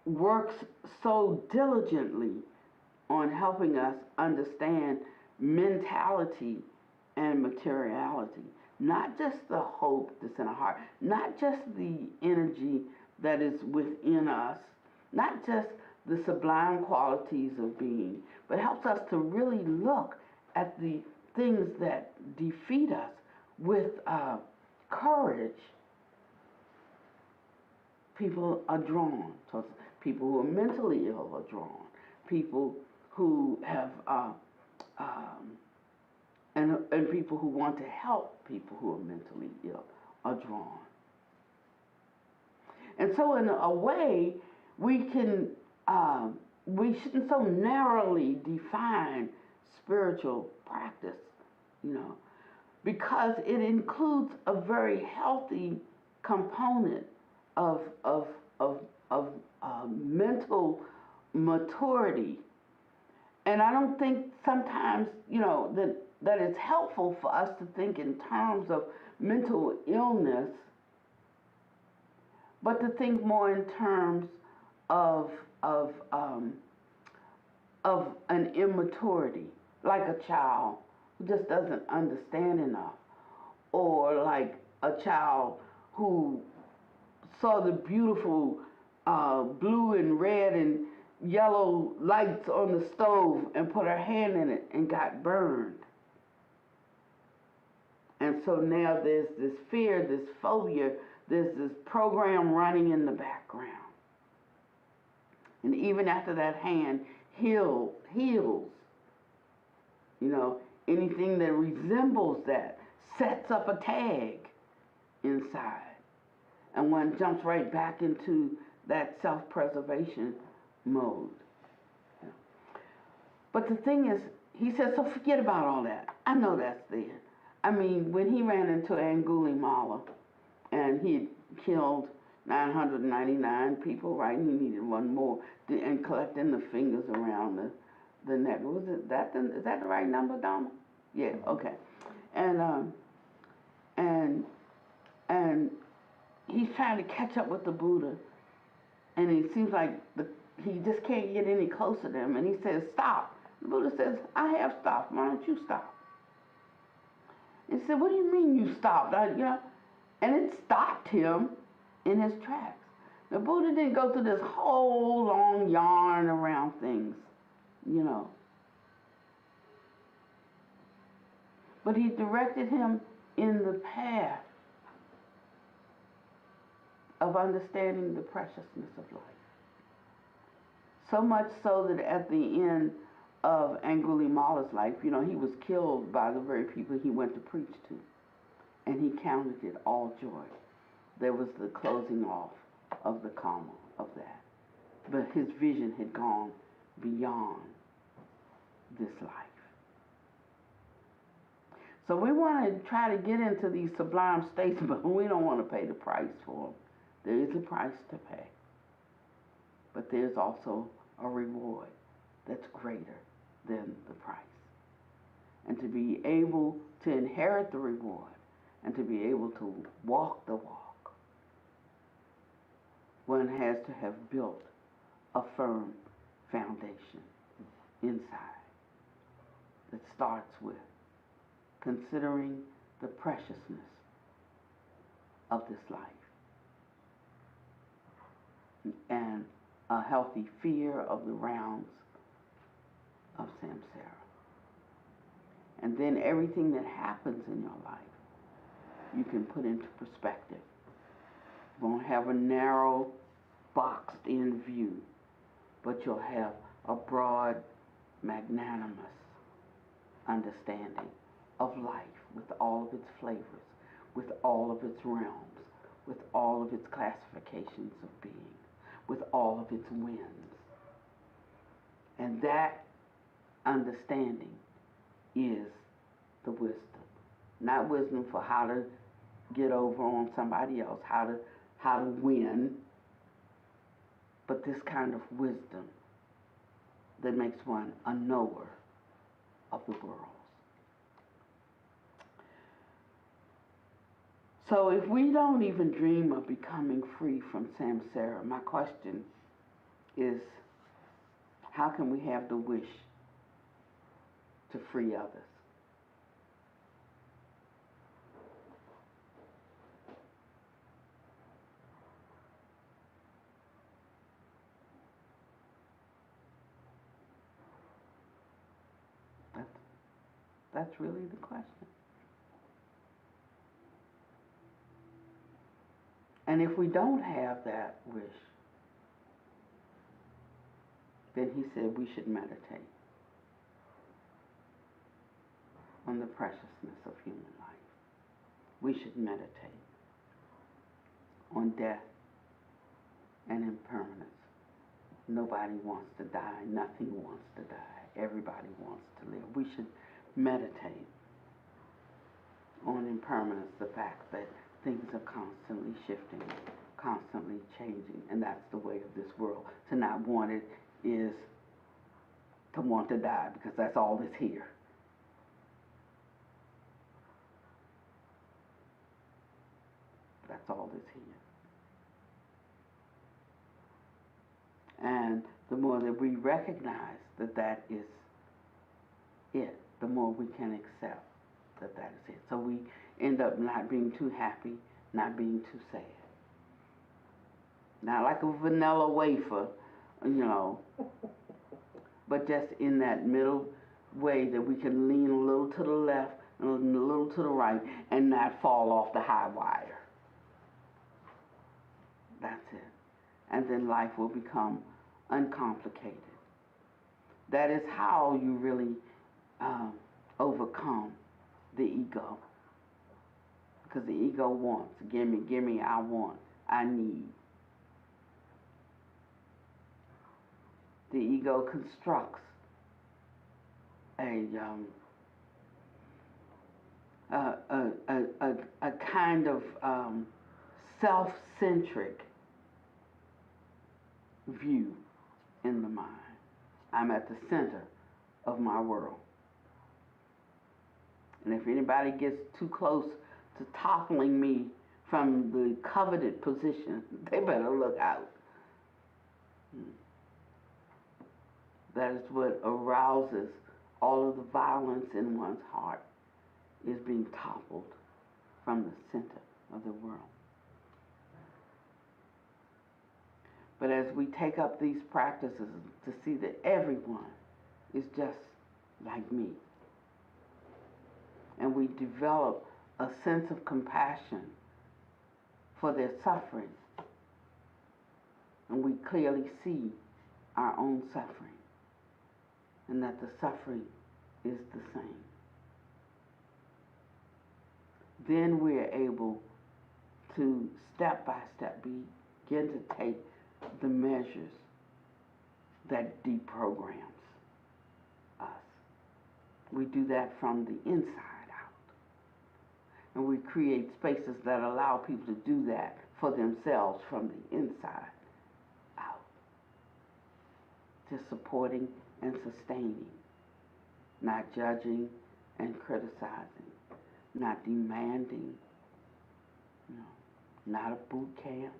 works so diligently on helping us understand mentality and materiality, not just the hope that's in our heart, not just the energy that is within us, not just the sublime qualities of being, but helps us to really look at the things that defeat us with courage. People are drawn towards, people who are mentally ill are drawn, people who have and people who want to help people who are mentally ill are drawn. And so in a way, we shouldn't so narrowly define spiritual practice, because it includes a very healthy component of mental maturity. And I don't think sometimes, that it's helpful for us to think in terms of mental illness, but to think more in terms of an immaturity, like a child who just doesn't understand enough, or like a child who saw the beautiful blue and red and yellow lights on the stove and put her hand in it and got burned. And so now there's this fear, this phobia, there's this program running in the background. And even after that hand heals, anything that resembles that sets up a tag inside. And one jumps right back into that self-preservation mode. But the thing is, he says, so forget about all that. I know that's there. I mean, when he ran into Angulimala and he had killed 999 people, right? And he needed one more, and collecting the fingers around the neck. Is that the right number, Donna? Yeah, okay. And he's trying to catch up with the Buddha, and it seems like he just can't get any closer to him, and he says, stop. The Buddha says, I have stopped. Why don't you stop? He said, what do you mean you stopped? And it stopped him in his tracks. The Buddha didn't go through this whole long yarn around things, But he directed him in the path of understanding the preciousness of life. So much so that at the end of Angulimala's life, he was killed by the very people he went to preach to. And he counted it all joy. There was the closing off of the karma of that. But his vision had gone beyond this life. So we want to try to get into these sublime states, but we don't want to pay the price for them. There is a price to pay. but there's also a reward that's greater than the price. And to be able to inherit the reward and to be able to walk the walk, one has to have built a firm foundation inside that starts with considering the preciousness of this life and a healthy fear of the rounds of samsara. And then everything that happens in your life, you can put into perspective. You won't have a narrow, boxed-in view, but you'll have a broad, magnanimous understanding of life with all of its flavors, with all of its realms, with all of its classifications of being, with all of its winds. And that understanding is the wisdom. Not wisdom for how to get over on somebody else, how to win, but this kind of wisdom that makes one a knower of the world. So if we don't even dream of becoming free from samsara, my question is, how can we have the wish to free others? That's really the question. And if we don't have that wish, then he said we should meditate on the preciousness of human life. We should meditate on death and impermanence. Nobody wants to die. Nothing wants to die. Everybody wants to live. We should meditate on impermanence, the fact that things are constantly shifting, constantly changing, and that's the way of this world. To not want it is to want to die, because that's all that's here. That's all that's here. And the more that we recognize that that is it, the more we can accept that that is it. So we end up not being too happy, not being too sad. Not like a vanilla wafer, but just in that middle way that we can lean a little to the left and a little to the right and not fall off the high wire. That's it. And then life will become uncomplicated. That is how you really overcome the ego. Because the ego wants, give me, I want, I need. The ego constructs a kind of self-centric view in the mind. I'm at the center of my world. And if anybody gets too close to toppling me from the coveted position, they better look out. That is what arouses all of the violence in one's heart, is being toppled from the center of the world. But as we take up these practices to see that everyone is just like me, and we develop a sense of compassion for their suffering, and we clearly see our own suffering, and that the suffering is the same, then we are able to step by step begin to take the measures that deprograms us. We do that from the inside out. And we create spaces that allow people to do that for themselves from the inside out. just supporting and sustaining, not judging and criticizing, not demanding, not a boot camp,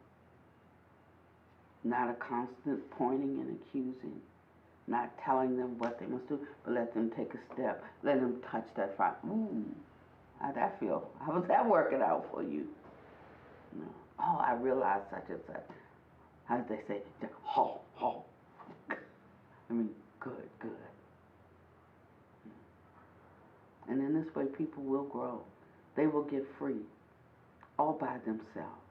not a constant pointing and accusing, not telling them what they must do, but let them take a step, let them touch that fire. Ooh, how'd that feel? How was that working out for you? Oh, I realized such and such. How did they say? Halt, halt. I mean, good. And in this way, people will grow. They will get free, all by themselves.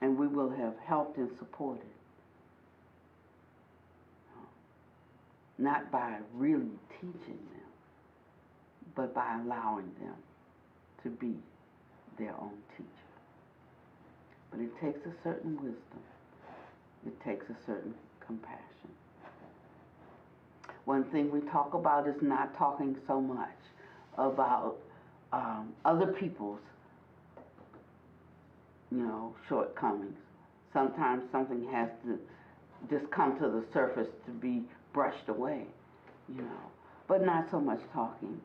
And we will have helped and supported. Not by really teaching them, but by allowing them to be their own teacher. But it takes a certain wisdom. It takes a certain compassion. One thing we talk about is not talking so much about other people's, shortcomings. Sometimes something has to just come to the surface to be brushed away, but not so much talking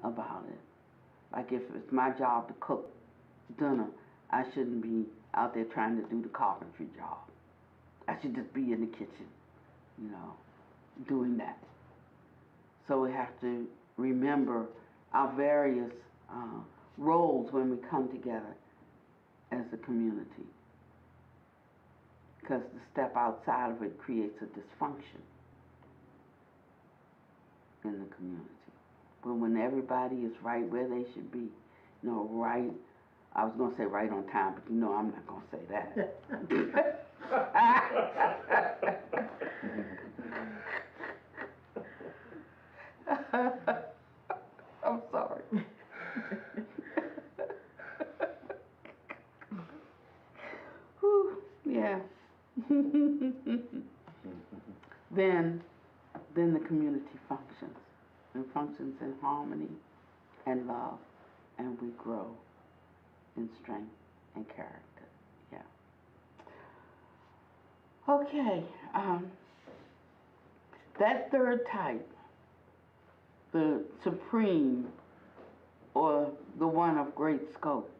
about it. Like if it's my job to cook dinner, I shouldn't be out there trying to do the carpentry job. I should just be in the kitchen, doing that. So we have to remember our various roles when we come together as a community. Because the step outside of it creates a dysfunction in the community. But when everybody is right where they should be, right, I was going to say right on time, but I'm not going to say that. I'm sorry. Whew, yeah. Then the community functions, and functions in harmony and love, and we grow in strength and character. Yeah. Okay. That third type, the supreme, or the one of great scope,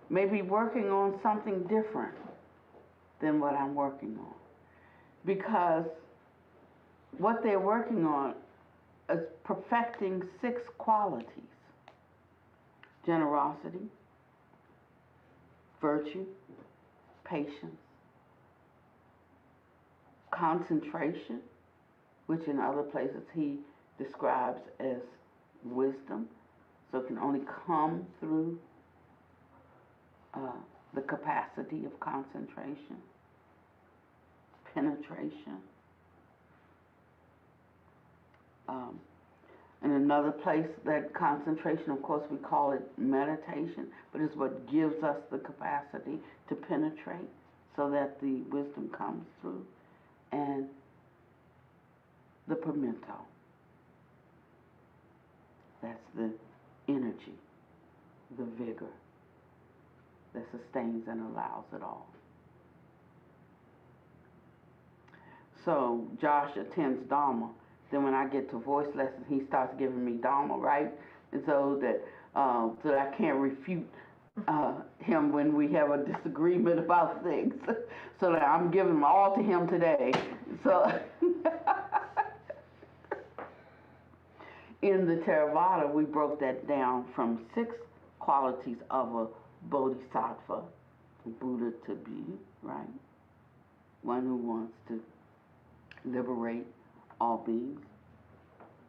may be working on something different than what I'm working on. Because what they're working on is perfecting 6 qualities: generosity, virtue, patience, concentration, which in other places he describes as wisdom, so it can only come through the capacity of concentration, penetration. In another place, that concentration, of course, we call it meditation, but it's what gives us the capacity to penetrate so that the wisdom comes through. And the pimento, that's the energy, the vigor that sustains and allows it all. So Josh attends Dharma. Then when I get to voice lessons, he starts giving me Dharma, right? And so that I can't refute him when we have a disagreement about things. So that I'm giving them all to him today. So in the Theravada, we broke that down from 6 qualities of a bodhisattva, Buddha to be, right? One who wants to liberate all beings.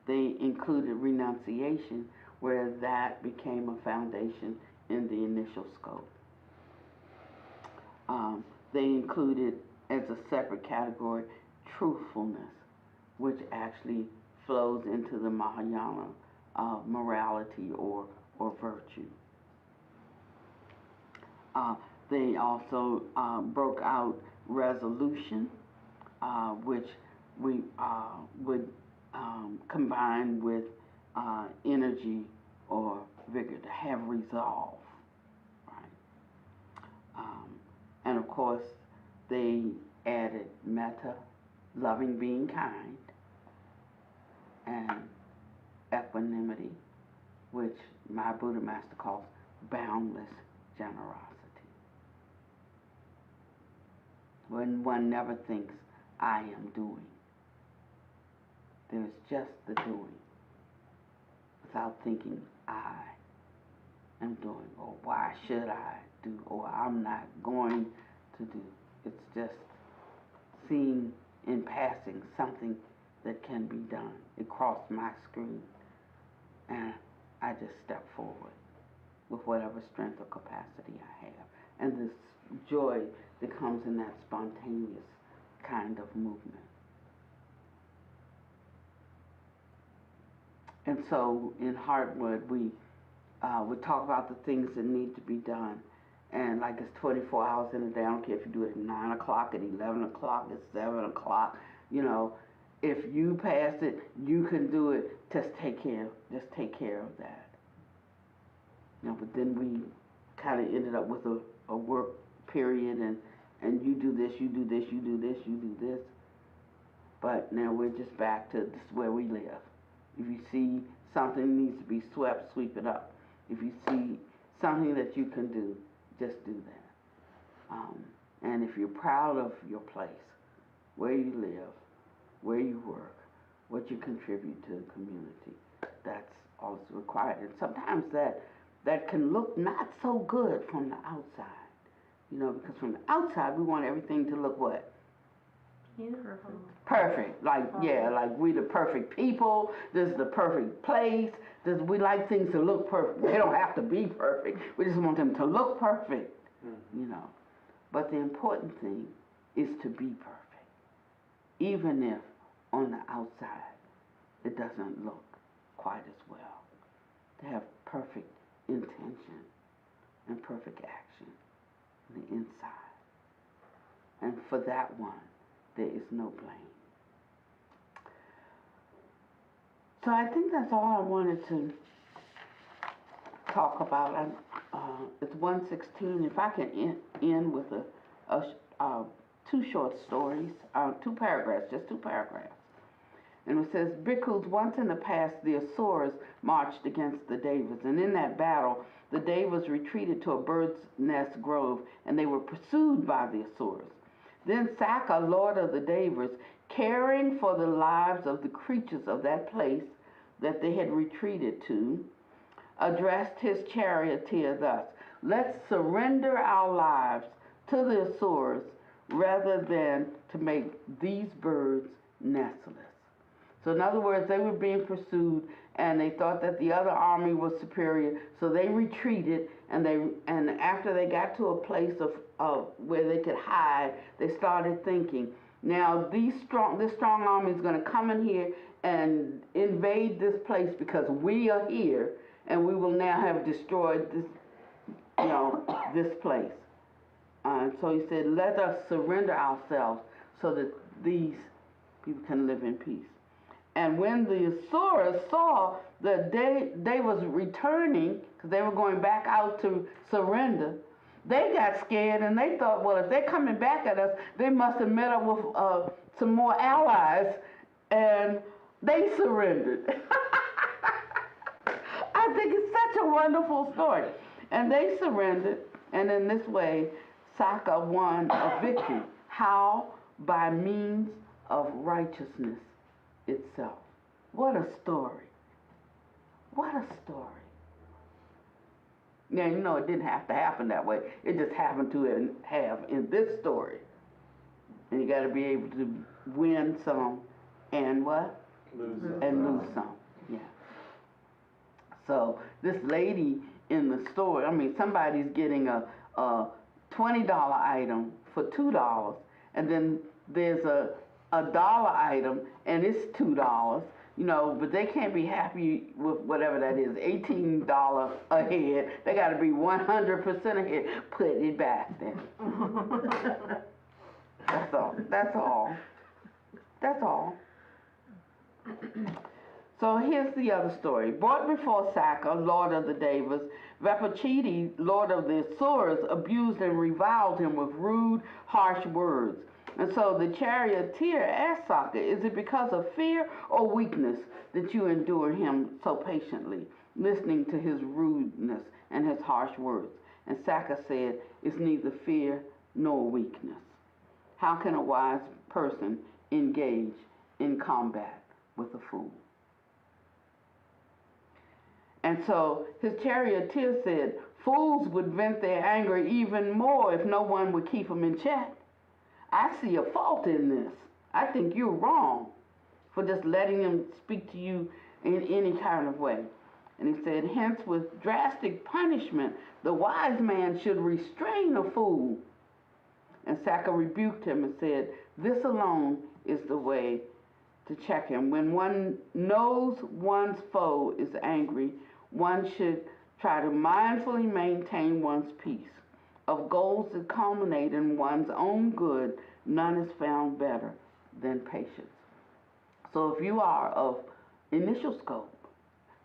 They included renunciation, where that became a foundation in the initial scope. They included, as a separate category, truthfulness, which actually flows into the Mahayana morality or virtue. They also broke out resolution, which we would combine with energy or vigor, to have resolve, right? And of course, they added metta, loving being kind, and equanimity, which my Buddha master calls boundless generosity. When one never thinks, I am doing. There's just the doing, without thinking, I am doing, or why should I do, or I'm not going to do. It's just seeing in passing something that can be done. It crossed my screen, and I just step forward with whatever strength or capacity I have. And this joy that comes in that spontaneous kind of movement. And so in Heartwood, we talk about the things that need to be done. And like it's 24 hours in a day. I don't care if you do it at 9 o'clock, at 11 o'clock, at 7 o'clock. You know, if you pass it, you can do it. Just take care of that. You know, but then we kind of ended up with a work period, and you do this, you do this, you do this, you do this. But now we're just back to this is where we live. If you see something needs to be swept, sweep it up. If you see something that you can do, just do that. And if you're proud of your place, where you live, where you work, what you contribute to the community, that's all that's required. And sometimes that can look not so good from the outside. You know, because from the outside we want everything to look what? Perfect. Like, yeah, like we the perfect people. This is the perfect place. We like things to look perfect. They don't have to be perfect. We just want them to look perfect, you know. But the important thing is to be perfect. Even if on the outside it doesn't look quite as well. To have perfect intention and perfect action on the inside. And for that one, there is no blame. So I think that's all I wanted to talk about. It's 1:16. If I can end with two short stories, two paragraphs, just two paragraphs. And it says, Bhikkhus, once in the past, the Asuras marched against the Devas. And in that battle, the Devas retreated to a bird's nest grove, and they were pursued by the Asuras. Then Saka, lord of the Devas, caring for the lives of the creatures of that place that they had retreated to, addressed his charioteer thus, let's surrender our lives to the Asuras rather than to make these birds nestless. So in other words, they were being pursued and they thought that the other army was superior, so they retreated, and after they got to a place of where they could hide, they started thinking, now this strong army is going to come in here and invade this place because we are here, and we will now have destroyed this, this place. So he said, let us surrender ourselves so that these people can live in peace. And when the Asuras saw that they was returning, because they were going back out to surrender, they got scared and they thought, well, if they're coming back at us, they must have met up with some more allies, and they surrendered. I think it's such a wonderful story. And they surrendered, and in this way, Saka won a victory. How? By means of righteousness itself. What a story. What a story. Now, it didn't have to happen that way. It just happened to have in this story. And you got to be able to win some and what?
Lose some.
And lose some. Yeah. So this lady in the store, somebody's getting a $20 item for $2, and then there's a dollar item and it's $2, but they can't be happy with whatever that is, $18 ahead. They got to be 100% ahead. Put it back then. That's all. That's all. That's all. So here's the other story. Brought before Saka, lord of the Devas, Vapachiti, lord of the Asuras, abused and reviled him with rude, harsh words. And so the charioteer asked Sokka, is it because of fear or weakness that you endure him so patiently, listening to his rudeness and his harsh words? And Sokka said, it's neither fear nor weakness. How can a wise person engage in combat with a fool? And so his charioteer said, fools would vent their anger even more if no one would keep them in check. I see a fault in this. I think you're wrong for just letting them speak to you in any kind of way. And he said, hence with drastic punishment, the wise man should restrain a fool. And Sokka rebuked him and said, this alone is the way to check him. When one knows one's foe is angry, one should try to mindfully maintain one's peace. Of goals that culminate in one's own good, none is found better than patience. So if you are of initial scope,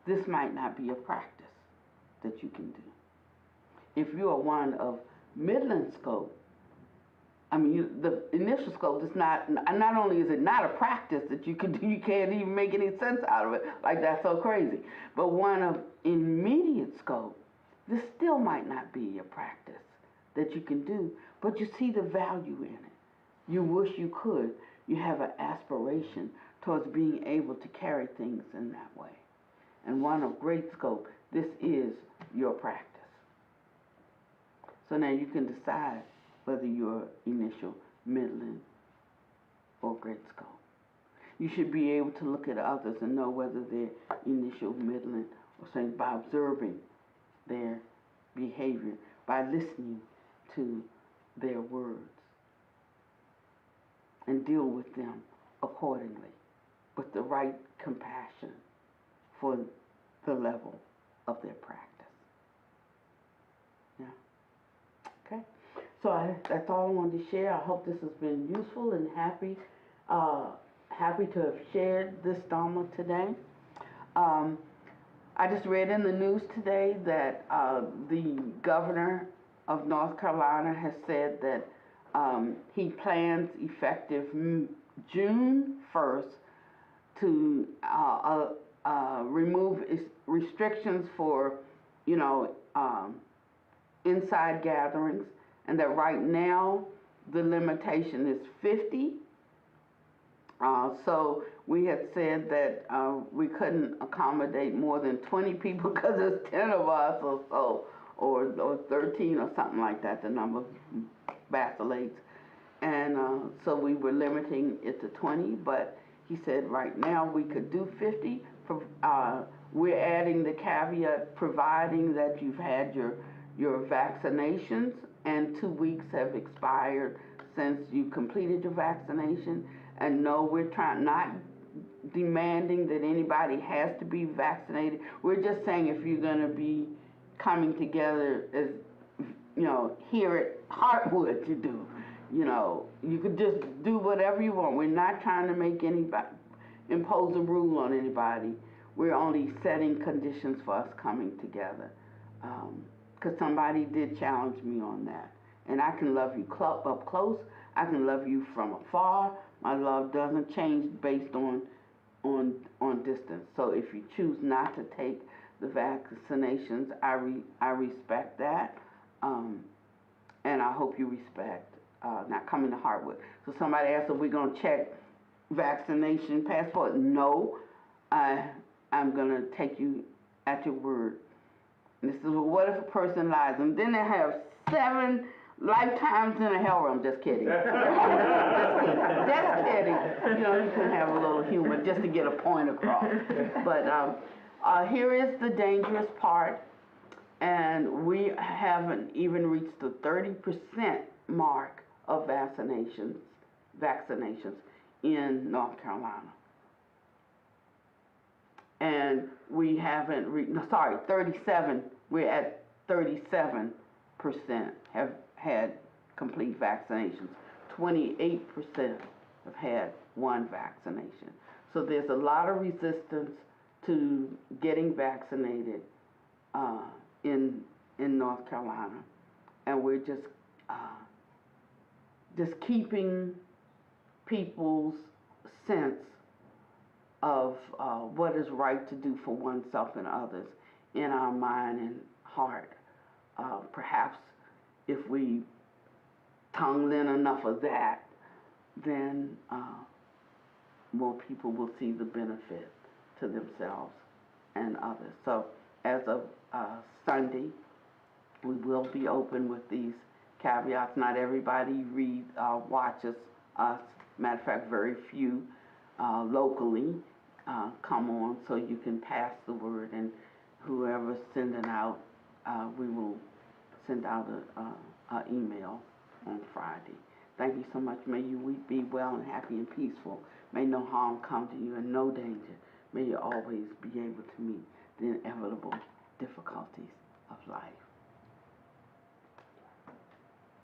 this might not be a practice that you can do. If you are one of midland scope, the initial scope is not only is it not a practice that you can do, you can't even make any sense out of it, like that's so crazy. But one of immediate scope, this still might not be a practice that you can do, but you see the value in it. You wish you could. You have an aspiration towards being able to carry things in that way. And one of great scope, this is your practice. So now you can decide whether you're initial, midland, or great scope. You should be able to look at others and know whether they're initial, midland, or something by observing their behavior, by listening to their words, and deal with them accordingly with the right compassion for the level of their practice. Yeah. Okay. So that's all I wanted to share. I hope this has been useful and happy to have shared this Dharma today. I just read in the news today that the governor of North Carolina has said that he plans effective June 1st to remove restrictions for, inside gatherings, and that right now the limitation is 50. So we had said that we couldn't accommodate more than 20 people because there's 10 of us or so, or 13 or something like that, the number vacillates. And so we were limiting it to 20, but he said right now we could do 50. We're adding the caveat, providing that you've had your vaccinations and 2 weeks have expired since you completed your vaccination. And no, we're not demanding that anybody has to be vaccinated. We're just saying if you're going to be coming together as, here at Heartwood to do, you could just do whatever you want. We're not trying to make anybody, impose a rule on anybody. We're only setting conditions for us coming together. Because somebody did challenge me on that. And I can love you up close. I can love you from afar. My love doesn't change based on distance. So if you choose not to take the vaccinations, I respect that. And I hope you respect not coming to Heartwood. So somebody asked if we're going to check vaccination passport. No, I'm going to take you at your word. And this is what if a person lies? And then they have 7 lifetimes in a hell room. Just kidding. Just kidding. You can have a little humor just to get a point across. But here is the dangerous part. And we haven't even reached the 30% mark of vaccinations in North Carolina. And we haven't 37, we're at 37% have had complete vaccinations. 28% have had 1 vaccination. So there's a lot of resistance to getting vaccinated in North Carolina. And we're just keeping people's sense of what is right to do for oneself and others in our mind and heart. Perhaps if we tongue in enough of that, then more people will see the benefit to themselves and others. So as of Sunday, we will be open with these caveats. Not everybody watches us. Matter of fact, very few locally come on, so you can pass the word, and whoever's sending out, we will send out an email on Friday. Thank you so much. May you be well and happy and peaceful. May no harm come to you and no danger. May you always be able to meet the inevitable difficulties of life.